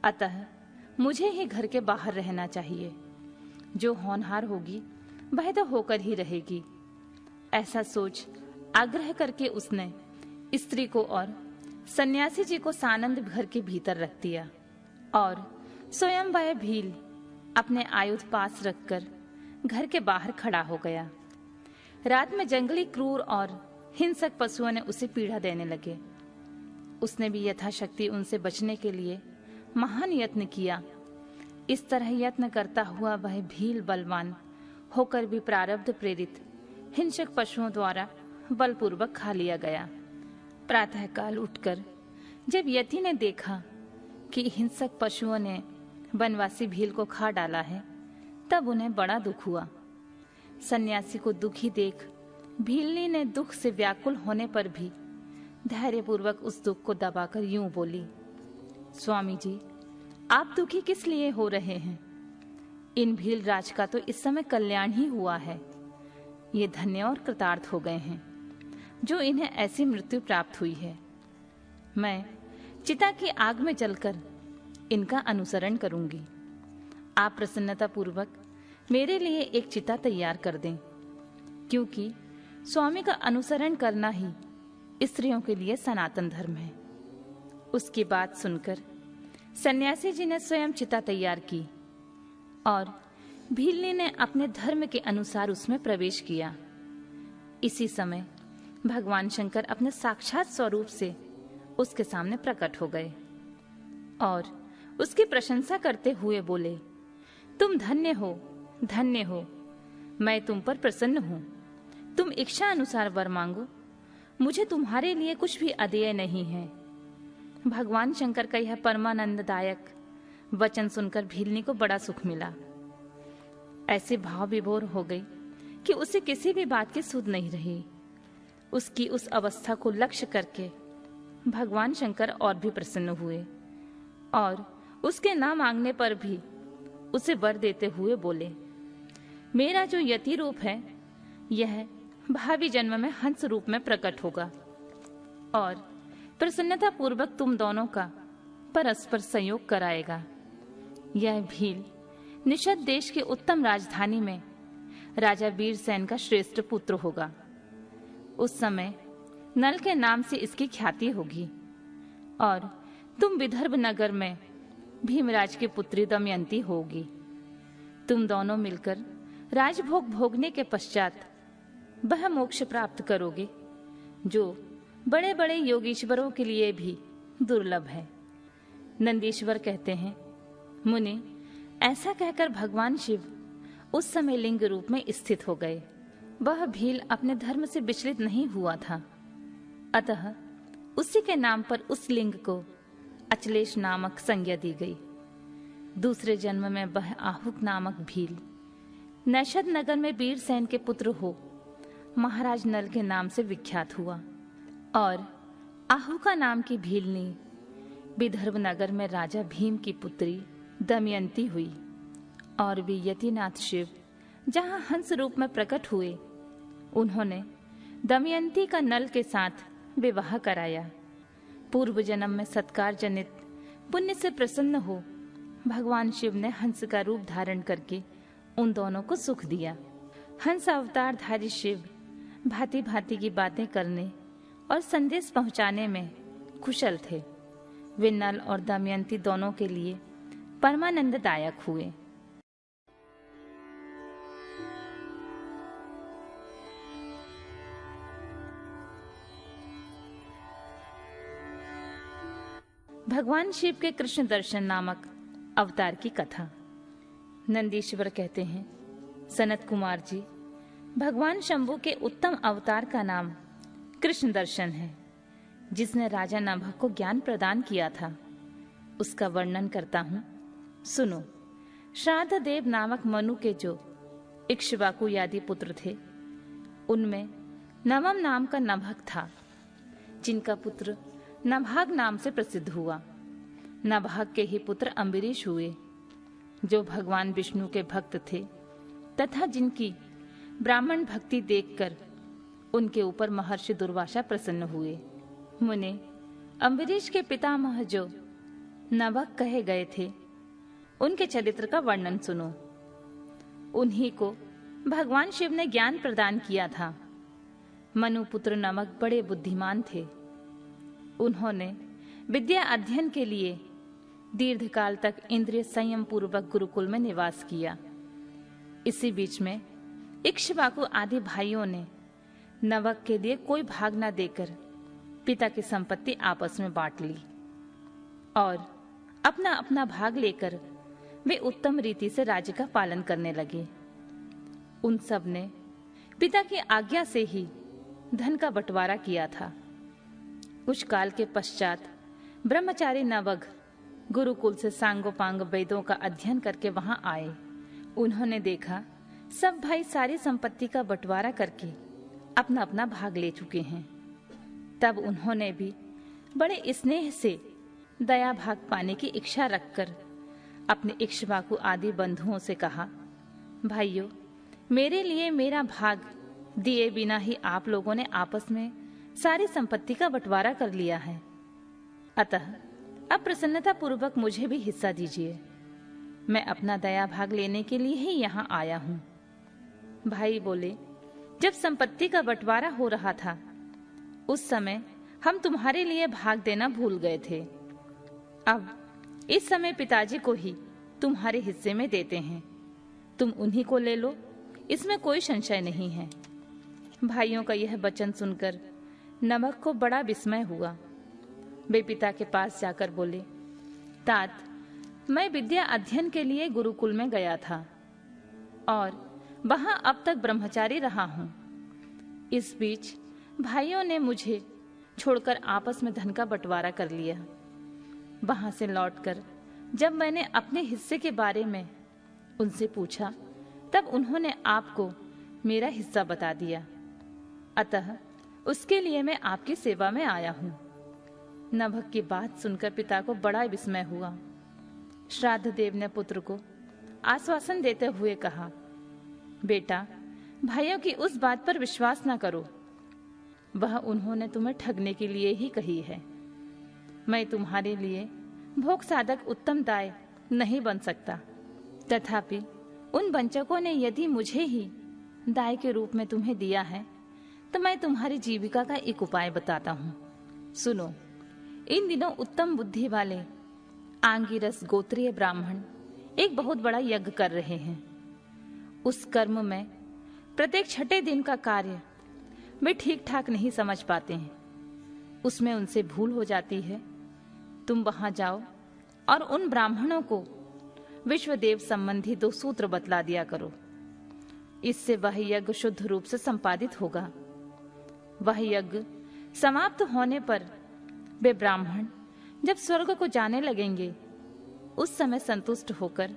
अतः मुझे ही घर के बाहर रहना चाहिए। जो होनहार होगी वह तो होकर ही रहेगी। ऐसा सोच आग्रह करके उसने स्त्री को और सन्यासी जी को सानंद घर के भीतर रख दिया और स्वयं वह भील अपने आयुध पास रखकर घर के बाहर खड़ा हो गया। रात में जंगली क्रूर और हिंसक पशुओं ने उसे पीड़ा देने लगे। उसने भी यथाशक्ति उनसे बचने के लिए महान यत्न किया। इस तरह यत्न करता हुआ वह भील बलवान होकर भी प्रारब्ध प्रेरित हिंसक पशुओं द्वारा बलपूर्वक खा लिया गया। प्रातःकाल उठकर जब यति ने देखा कि हिंसक पशुओं ने वनवासी भील को खा डाला है, तब उन्हें बड़ा दुख हुआ। सन्यासी को दुखी देख भीलनी ने दुख से व्याकुल होने पर भी धैर्यपूर्वक उस दुख को दबाकर यूं बोली, स्वामी जी, आप दुखी किस लिए हो रहे हैं। इन भील राज का तो इस समय कल्याण ही हुआ है। ये धन्य और कृतार्थ हो गए हैं जो इन्हें ऐसी मृत्यु प्राप्त हुई है। मैं चिता की आग में जलकर इनका अनुसरण करूंगी। आप प्रसन्नता पूर्वक मेरे लिए एक चिता तैयार कर दें, क्योंकि स्वामी का अनुसरण करना ही स्त्रियों के लिए सनातन धर्म है। उसकी बात सुनकर सन्यासी जी ने स्वयं चिता तैयार की और भीलनी ने अपने धर्म के अनुसार उसमें प्रवेश किया। इसी समय भगवान शंकर अपने साक्षात स्वरूप से उसके सामने प्रकट हो गए और उसकी प्रशंसा करते हुए बोले, तुम धन्य हो, धन्य हो। मैं तुम पर प्रसन्न हूं। तुम इच्छा अनुसार वर मांगो, मुझे तुम्हारे लिए कुछ भी अदेय नहीं है। भगवान शंकर का यह परमानंददायक वचन सुनकर भीलनी को बड़ा सुख मिला। ऐसे भाव विभोर हो गई कि उसे किसी भी बात की सुध नहीं रही। उसकी उस अवस्था को लक्ष्य करके भगवान शंकर और भी प्रसन्न हुए और उसके ना मांगने पर भी उसे वर देते हुए बोले, मेरा जो यति रूप है यह भावी जन्म में हंस रूप में प्रकट होगा और प्रसन्नता पूर्वक तुम दोनों का परस्पर संयोग कराएगा। यह भील निषद देश के उत्तम राजधानी में राजा वीरसेन का श्रेष्ठ पुत्र होगा। उस समय नल के नाम से इसकी ख्याति होगी और तुम विदर्भ नगर में भीमराज की पुत्री दमयंती होगी। तुम दोनों मिलकर राजभोग भोगने के पश्चात वह मोक्ष प्राप्त करोगे जो बड़े बड़े योगीश्वरों के लिए भी दुर्लभ है। नंदीश्वर कहते हैं, मुनि, ऐसा कहकर भगवान शिव उस समय लिंग रूप में स्थित हो गए। वह भील अपने धर्म से विचलित नहीं हुआ था, अतः उसी के नाम पर उस लिंग को अचलेश नामक संज्ञा दी गई। दूसरे जन्म में वह आहुक नामक भील नैषद नगर में वीरसेन के पुत्र हो महाराज नल के नाम से विख्यात हुआ और आहुका नाम की भीलनी विदर्भ नगर में राजा भीम की पुत्री दमयंती हुई और वे यतिनाथ शिव जहां हंस रूप में प्रकट हुए, उन्होंने दमयंती का नल के साथ विवाह कराया। पूर्व जन्म में सत्कार जनित पुण्य से प्रसन्न हो भगवान शिव ने हंस का रूप धारण करके उन दोनों को सुख दिया। हंस अवतारधारी शिव भांति भांति की बातें करने और संदेश पहुंचाने में कुशल थे। वे नल और दमयंती दोनों के लिए परमानंददायक हुए। भगवान शिव के कृष्ण दर्शन नामक अवतार की कथा। नंदीश्वर कहते हैं, सनत कुमार जी, भगवान शंभु के उत्तम अवतार का नाम कृष्ण दर्शन है, जिसने राजा नभ को ज्ञान प्रदान किया था। उसका वर्णन करता हूं, सुनो। श्राद्ध देव नामक मनु के जो इक्ष्वाकु आदि पुत्र थे, उनमें नवम नाम का नभक था, जिनका पुत्र नभाग नाम से प्रसिद्ध हुआ। नभाग के ही पुत्र अम्बरीश हुए, जो भगवान विष्णु के भक्त थे तथा जिनकी ब्राह्मण भक्ति देखकर उनके ऊपर महर्षि दुर्वासा प्रसन्न हुए। मुने, अम्बरीश के पितामह जो नभक कहे गए थे, उनके चरित्र का वर्णन सुनो। उन्हीं को भगवान शिव ने ज्ञान प्रदान किया था। मनुपुत्र नमक बड़े बुद्धिमान थे। उन्होंने विद्या अध्ययन के लिए दीर्घकाल तक इंद्रिय संयम पूर्वक गुरुकुल में निवास किया। इसी बीच में इक्ष्वाकु आदि भाइयों ने नवक के लिए कोई भाग न देकर पिता की संपत्ति आपस में बांट ली और अपना अपना भाग लेकर वे उत्तम रीति से राज्य का पालन करने लगे। उन सब ने पिता की आज्ञा से ही धन का बंटवारा किया था। कुछ काल के पश्चात ब्रह्मचारी नवग गुरुकुल से सांगोपांग वेदों का अध्ययन करके वहां आए। उन्होंने देखा सब भाई सारी संपत्ति का बंटवारा करके अपना अपना भाग ले चुके हैं। तब उन्होंने भी बड़े स्नेह से दया भाग पाने की इच्छा रखकर अपने इक्ष्वाकु आदि बंधुओं से कहा, भाइयों, मेरे लिए मेरा भाग दिए बिना ही आप लोगों ने आपस में सारी संपत्ति का बंटवारा कर लिया है, अतः अब प्रसन्नता पूर्वक मुझे भी हिस्सा दीजिए। मैं अपना दया भाग लेने के लिए ही यहाँ आया हूँ। भाई बोले, जब संपत्ति का बंटवारा हो रहा था उस समय हम तुम्हारे लिए भाग देना भूल गए थे। अब इस समय पिताजी को ही तुम्हारे हिस्से में देते हैं, तुम उन्हीं को ले लो, इसमें कोई संशय नहीं है। भाइयों का यह वचन सुनकर नमक को बड़ा विस्मय हुआ। वे पिता के पास जाकर बोले, तात, मैं विद्या अध्ययन के लिए गुरुकुल में गया था और वहां अब तक ब्रह्मचारी रहा हूं। इस बीच भाइयों ने मुझे छोड़कर आपस में धन का बंटवारा कर लिया। वहां से लौटकर जब मैंने अपने हिस्से के बारे में उनसे पूछा, तब उन्होंने आपको मेरा हिस्सा बता दिया, अतः उसके लिए मैं आपकी सेवा में आया हूं। नभक की बात सुनकर पिता को बड़ा विस्मय हुआ। श्राद्ध देव ने पुत्र को आश्वासन देते हुए कहा, बेटा, भाइयों की उस बात पर विश्वास ना करो। वह उन्होंने तुम्हें ठगने के लिए ही कही है। मैं तुम्हारे लिए भोग साधक उत्तम दाय नहीं बन सकता। तथापि उन वंचकों ने यदि मुझे ही दाय के रूप में तुम्हें दिया है, तो मैं तुम्हारी जीविका का एक उपाय बताता हूँ। सुनो, इन दिनों उत्तम बुद्धि वाले आंगिरस गोत्रीय ब्राह्मण एक बहुत बड़ा यज्ञ कर रहे हैं। उस कर्म में प्रत्येक छठे दिन का कार्य वे ठीक ठाक नहीं समझ पाते हैं। उसमें उनसे भूल हो जाती है। तुम वहां जाओ और उन ब्राह्मणों को विश्वदेव संबंधी 2 सूत्र बतला दिया करो। इससे वह यज्ञ शुद्ध रूप से संपादित होगा। वह यज्ञ समाप्त होने पर वे ब्राह्मण जब स्वर्ग को जाने लगेंगे, उस समय संतुष्ट होकर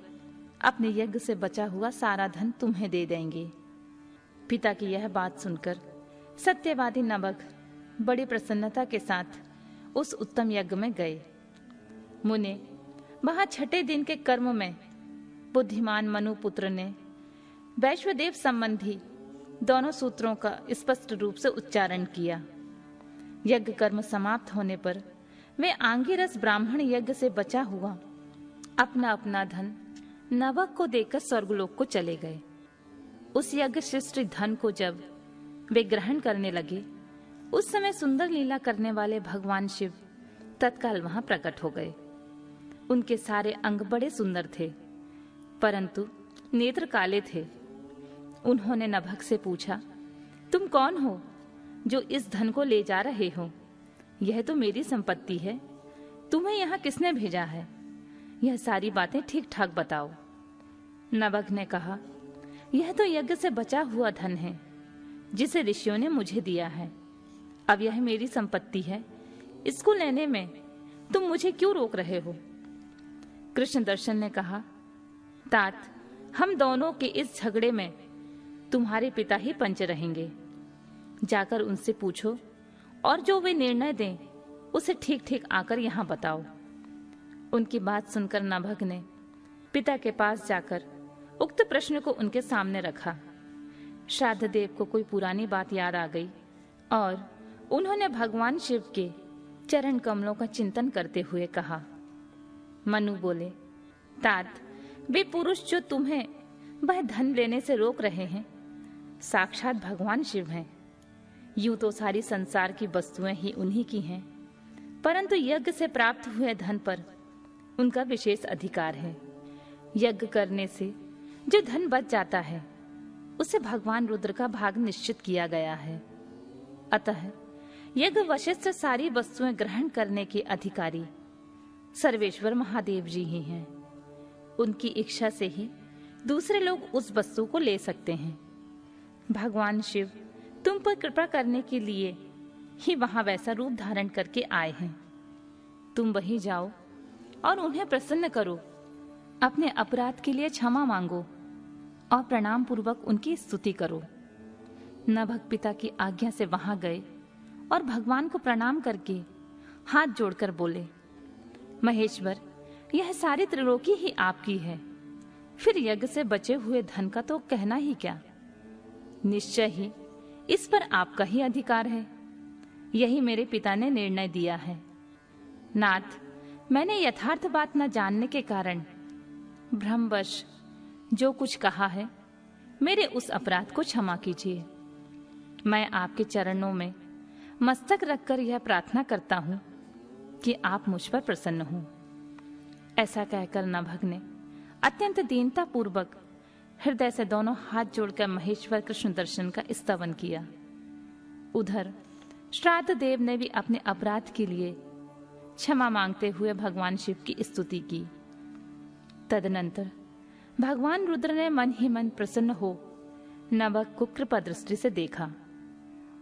अपने यज्ञ से बचा हुआ सारा धन तुम्हें दे देंगे। पिता की यह बात सुनकर सत्यवादी नवघ बड़ी प्रसन्नता के साथ उस उत्तम यज्ञ में गए। मुने, वहां छठे दिन के कर्म में बुद्धिमान मनुपुत्र ने वैश्वदेव संबंधी दोनों सूत्रों का स्पष्ट रूप से उच्चारण किया। यज्ञ कर्म समाप्त होने पर वे आंगिरस ब्राह्मण यज्ञ से बचा हुआ अपना अपना धन नवघ को देकर स्वर्गलोक को चले गए। उस यज्ञ शिष्ट धन को जब वे ग्रहण करने लगे, उस समय सुंदर लीला करने वाले भगवान शिव तत्काल वहां प्रकट हो गए। उनके सारे अंग बड़े सुंदर थे, परंतु नेत्र काले थे। उन्होंने नभग से पूछा, तुम कौन हो जो इस धन को ले जा रहे हो? यह तो मेरी संपत्ति है। तुम्हें यहाँ किसने भेजा है? यह सारी बातें ठीक ठाक बताओ। नभग ने कहा, यह तो यज्ञ से बचा हुआ धन है जिसे ऋषियों ने मुझे दिया है। अब यह मेरी संपत्ति है, इसको लेने में तुम मुझे क्यों रोक रहे हो? कृष्ण दर्शन ने कहा, तात, हम दोनों के इस झगड़े में तुम्हारे पिता ही पंच रहेंगे। जाकर उनसे पूछो और जो वे निर्णय दें उसे ठीक ठीक आकर यहाँ बताओ। उनकी बात सुनकर नभग ने पिता के पास जाकर उक्त प्रश्न को उनके सामने रखा। श्राद्ध देव को कोई पुरानी बात याद आ गई और उन्होंने भगवान शिव के चरण कमलों का चिंतन करते हुए कहा। मनु बोले, तात, वे पुरुष जो तुम्हें वह धन लेने से रोक रहे हैं, साक्षात भगवान शिव हैं। यूं तो सारी संसार की वस्तुएं ही उन्हीं की हैं, परंतु यज्ञ से प्राप्त हुए धन पर उनका विशेष अधिकार है। यज्ञ करने से जो धन बच जाता है उसे भगवान रुद्र का भाग निश्चित किया गया है। अतः यज्ञ वशिष्ठ सारी वस्तुएं ग्रहण करने के अधिकारी सर्वेश्वर महादेव जी ही हैं। उनकी इच्छा से ही दूसरे लोग उस वस्तु को ले सकते हैं। भगवान शिव तुम पर कृपा करने के लिए ही वहां वैसा रूप धारण करके आए हैं। तुम वहीं जाओ और उन्हें प्रसन्न करो, अपने अपराध के लिए क्षमा मांगो और प्रणाम पूर्वक उनकी स्तुति करो। नभग पिता की आज्ञा से वहां गए और भगवान को प्रणाम करके हाथ जोड़कर बोले, महेश्वर, यह सारी त्रिलोकी ही आपकी है, फिर यज्ञ से बचे हुए धन का तो कहना ही क्या। निश्चय ही इस पर आपका ही अधिकार है। यही मेरे पिता ने निर्णय दिया है। नाथ, मैंने यथार्थ बात न जानने के कारण भ्रमवश जो कुछ कहा है, मेरे उस अपराध को क्षमा कीजिए। मैं आपके चरणों में मस्तक रखकर यह प्रार्थना करता हूं कि आप मुझ पर प्रसन्न हों। ऐसा कहकर नभग ने अत्यंत दीनता पूर्वक हृदय से दोनों हाथ जोड़कर महेश्वर कृष्ण दर्शन का स्तवन किया। उधर श्राद्ध देव ने भी अपने अपराध के लिए क्षमा मांगते हुए भगवान शिव की स्तुति की। तदनंतर भगवान रुद्र ने मन ही मन प्रसन्न हो नभग को कृपा दृष्टि से देखा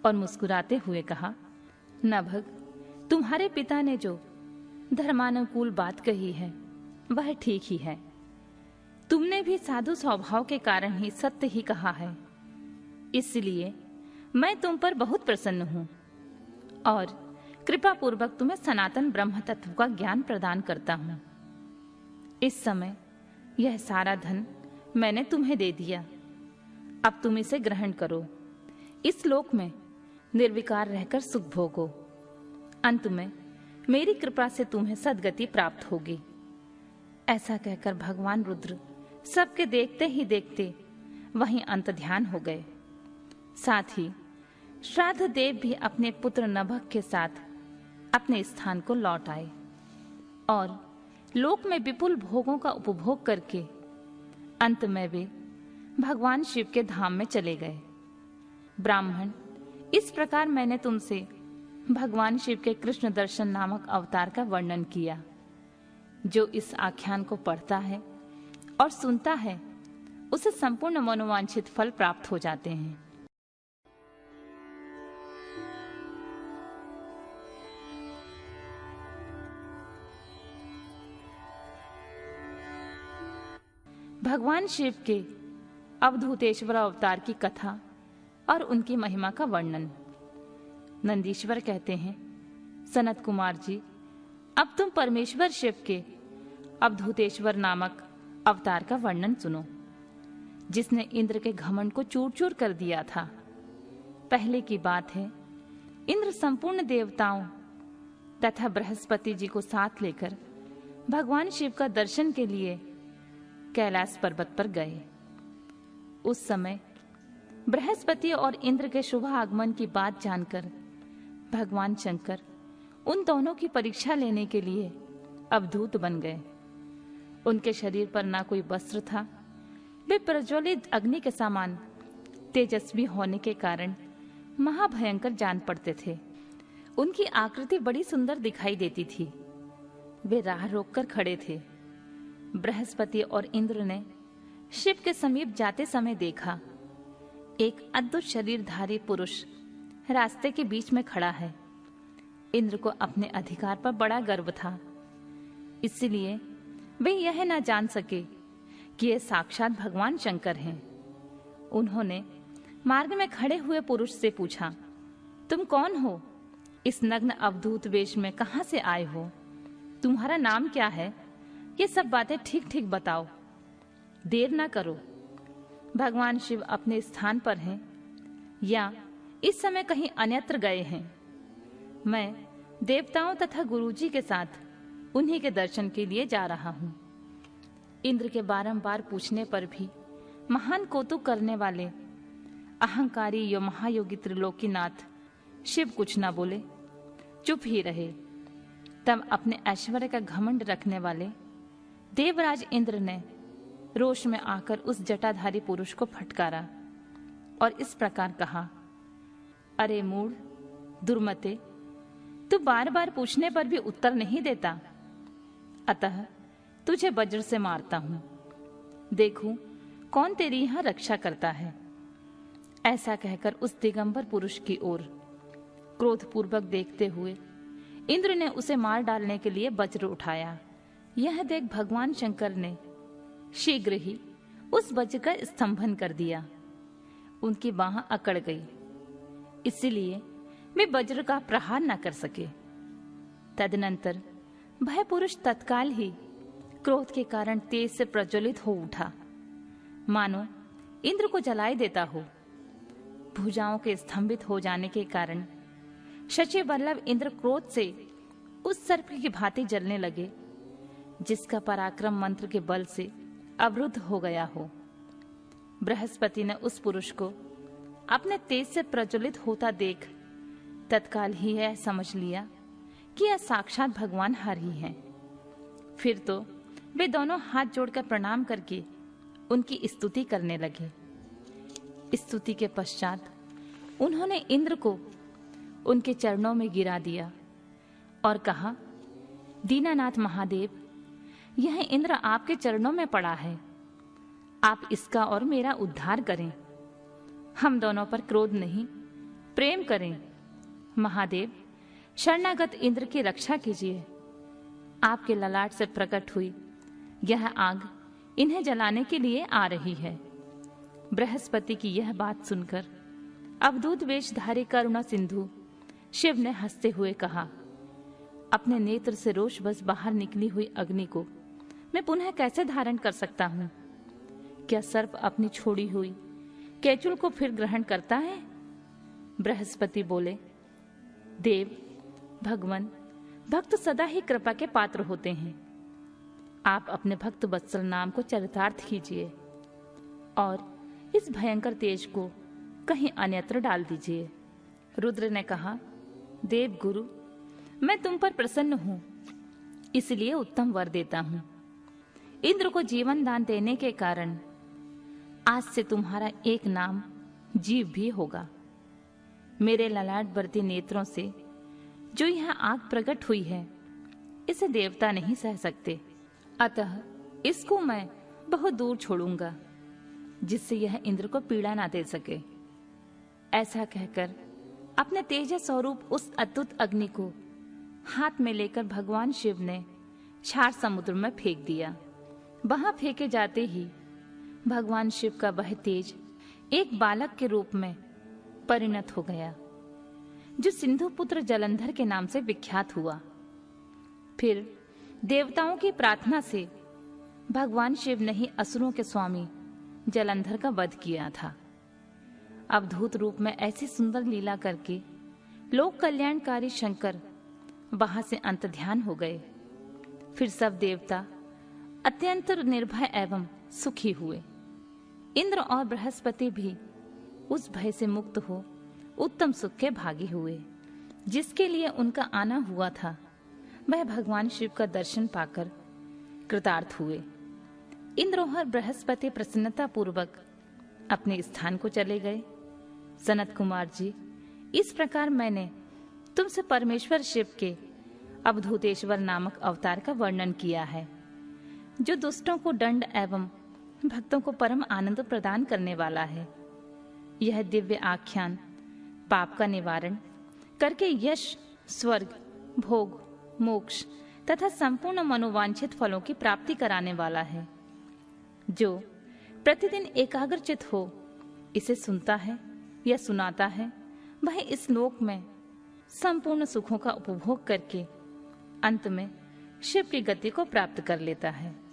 और मुस्कुराते हुए कहा, नभग, तुम्हारे पिता ने जो धर्मानुकूल बात कही है वह ठीक ही है। तुमने भी साधु स्वभाव के कारण ही सत्य ही कहा है, इसलिए मैं तुम पर बहुत प्रसन्न हूं और कृपा पूर्वक तुम्हें सनातन ब्रह्म तत्व का ज्ञान प्रदान करता हूं। इस समय यह सारा धन मैंने तुम्हें दे दिया। अब तुम इसे ग्रहण करो। इस लोक में निर्विकार रहकर सुख भोगो। अंत में मेरी कृपा से तुम्हें सद्गति प्राप्त होगी। ऐसा कहकर भगवान रुद्र सबके देखते ही देखते वहीं अंत ध्यान हो गए। साथ ही श्राद्ध देव भी अपने पुत्र नभक के साथ अपने स्थान को लौट आए और लोक में विपुल भोगों का उपभोग करके अंत में वे भगवान शिव के धाम में चले गए। ब्राह्मण, इस प्रकार मैंने तुमसे भगवान शिव के कृष्ण दर्शन नामक अवतार का वर्णन किया। जो इस आख्यान को पढ़ता है और सुनता है उसे संपूर्ण मनोवांछित फल प्राप्त हो जाते हैं। भगवान शिव के अवधूतेश्वर अवतार की कथा और उनकी महिमा का वर्णन। नंदीश्वर कहते हैं, सनत कुमार जी, अब तुम परमेश्वर शिव के अवधूतेश्वर नामक अवतार का वर्णन सुनो, जिसने इंद्र के घमंड को चूर चूर कर दिया था। पहले की बात है, इंद्र संपूर्ण देवताओं तथा बृहस्पति जी को साथ लेकर भगवान शिव का दर्शन के लिए कैलाश पर्वत पर गए। उस समय बृहस्पति और इंद्र के शुभ आगमन की बात जानकर भगवान शंकर उन दोनों की परीक्षा लेने के लिए अवधूत बन गए। उनके शरीर पर ना कोई वस्त्र था। वे प्रज्वलित अग्नि के समान तेजस्वी होने के कारण महाभयंकर जान पड़ते थे। उनकी आकृति बड़ी सुंदर दिखाई देती थी। वे राह रोककर खड़े थे। बृहस्पति और इंद्र ने शिव के समीप जाते समय देखा, एक अद्भुत शरीरधारी पुरुष रास्ते के बीच में खड़ा है। इंद्र को अपने अधिकार पर बड़ा गर्व था, इसलिए वे यह न जान सके कि ये साक्षात भगवान शंकर हैं। उन्होंने मार्ग में खड़े हुए पुरुष से पूछा, तुम कौन हो? इस नग्न अवधूत वेश में कहां से आए हो? तुम्हारा नाम क्या है? ये सब बातें ठीक ठीक बताओ, देर ना करो। भगवान शिव अपने स्थान पर हैं या इस समय कहीं अन्यत्र गए हैं। मैं देवताओं तथा गुरुजी के साथ उन्हीं के दर्शन के लिए जा रहा हूं। इंद्र के बारंबार पूछने पर भी महान कौतुक करने वाले अहंकारी यो महायोगी त्रिलोकीनाथ शिव कुछ ना बोले, चुप ही रहे। तब अपने ऐश्वर्य का घमंड रखने वाले देवराज इंद्र ने रोष में आकर उस जटाधारी पुरुष को फटकारा और इस प्रकार कहा, अरे मूढ़, दुर्मते, तू बार बार पूछने पर भी उत्तर नहीं देता, अतः तुझे वज्र से मारता हूं। देखूं कौन तेरी यहां रक्षा करता है। ऐसा कहकर उस दिगंबर पुरुष की ओर क्रोधपूर्वक देखते हुए इंद्र ने उसे मार डालने के लिए वज्र उठाया। यह देख भगवान शंकर ने शीघ्र ही उस वज्र का स्तंभन कर दिया। उनकी बाह अकड़ गई, इसलिए वे वज्र का प्रहार न कर सके। तदनंतर वह पुरुष तत्काल ही क्रोध के कारण तेज से प्रज्वलित हो उठा, मानो इंद्र को जलाए देता हो। भुजाओं के स्तंभित हो जाने के कारण शची वल्लभ इंद्र क्रोध से उस सर्प की भांति जलने लगे, जिसका पराक्रम मंत्र के बल से अवरुद्ध हो गया हो। बृहस्पति ने उस पुरुष को अपने तेज से प्रज्वलित होता देख तत्काल ही यह समझ लिया कि यह साक्षात भगवान हरि हैं। फिर तो वे दोनों हाथ जोड़कर प्रणाम करके उनकी स्तुति करने लगे। स्तुति के पश्चात उन्होंने इंद्र को उनके चरणों में गिरा दिया और कहा, दीनानाथ महादेव, यह इंद्र आपके चरणों में पड़ा है, आप इसका और मेरा उद्धार करें। हम दोनों पर क्रोध नहीं, प्रेम करें। महादेव, शरणागत इंद्र की रक्षा कीजिए। आपके ललाट से प्रकट हुई यह आग इन्हें जलाने के लिए आ रही है। बृहस्पति की यह बात सुनकर अवधूत वेशधारी करुणा सिंधु शिव ने हंसते हुए कहा, अपने नेत्र से रोषवश बाहर निकली हुई अग्नि को मैं पुनः कैसे धारण कर सकता हूं? क्या सर्प अपनी छोड़ी हुई केचुल को फिर ग्रहण करता है? बृहस्पति बोले, देव भगवान, भक्त सदा ही कृपा के पात्र होते हैं। आप अपने भक्त वत्सल नाम को चरितार्थ कीजिए और इस भयंकर तेज को कहीं अन्यत्र डाल दीजिए। रुद्र ने कहा, देव गुरु, मैं तुम पर प्रसन्न हूं, इसलिए उत्तम वर देता हूं। इंद्र को जीवन दान देने के कारण आज से तुम्हारा एक नाम जीव भी होगा। मेरे ललाट बरती नेत्रों से जो यह आग प्रकट हुई है, इसे देवता नहीं सह सकते, अतः इसको मैं बहुत दूर छोड़ूंगा, जिससे यह इंद्र को पीड़ा ना दे सके। ऐसा कहकर अपने तेजस स्वरूप उस अद्भुत अग्नि को हाथ में लेकर भगवान शिव ने क्षार समुद्र में फेंक दिया। वहां फेंके जाते ही भगवान शिव का वह तेज एक बालक के रूप में परिणत हो गया, जो सिंधु पुत्र जलंधर के नाम से विख्यात हुआ। फिर देवताओं की प्रार्थना से भगवान शिव ने ही असुरों के स्वामी जलंधर का वध किया था। अवधूत रूप में ऐसी सुंदर लीला करके लोक कल्याणकारी शंकर वहां से अंतर्ध्यान हो गए। फिर सब देवता अत्यंत निर्भय एवं सुखी हुए। इंद्र और बृहस्पति भी उस भय से मुक्त हो उत्तम सुख के भागी हुए। जिसके लिए उनका आना हुआ था, वह भगवान शिव का दर्शन पाकर कृतार्थ हुए। इंद्र और बृहस्पति प्रसन्नता पूर्वक अपने स्थान को चले गए। सनत कुमार जी, इस प्रकार मैंने तुमसे परमेश्वर शिव के अवधूतेश्वर नामक अवतार का वर्णन किया है, जो दुष्टों को दंड एवं भक्तों को परम आनंद प्रदान करने वाला है। यह दिव्य आख्यान पाप का निवारण करके यश, स्वर्ग, भोग, मोक्ष तथा संपूर्ण मनोवांछित फलों की प्राप्ति कराने वाला है। जो प्रतिदिन एकाग्रचित हो इसे सुनता है या सुनाता है, वह इस लोक में संपूर्ण सुखों का उपभोग करके अंत में शिव की गति को प्राप्त कर लेता है।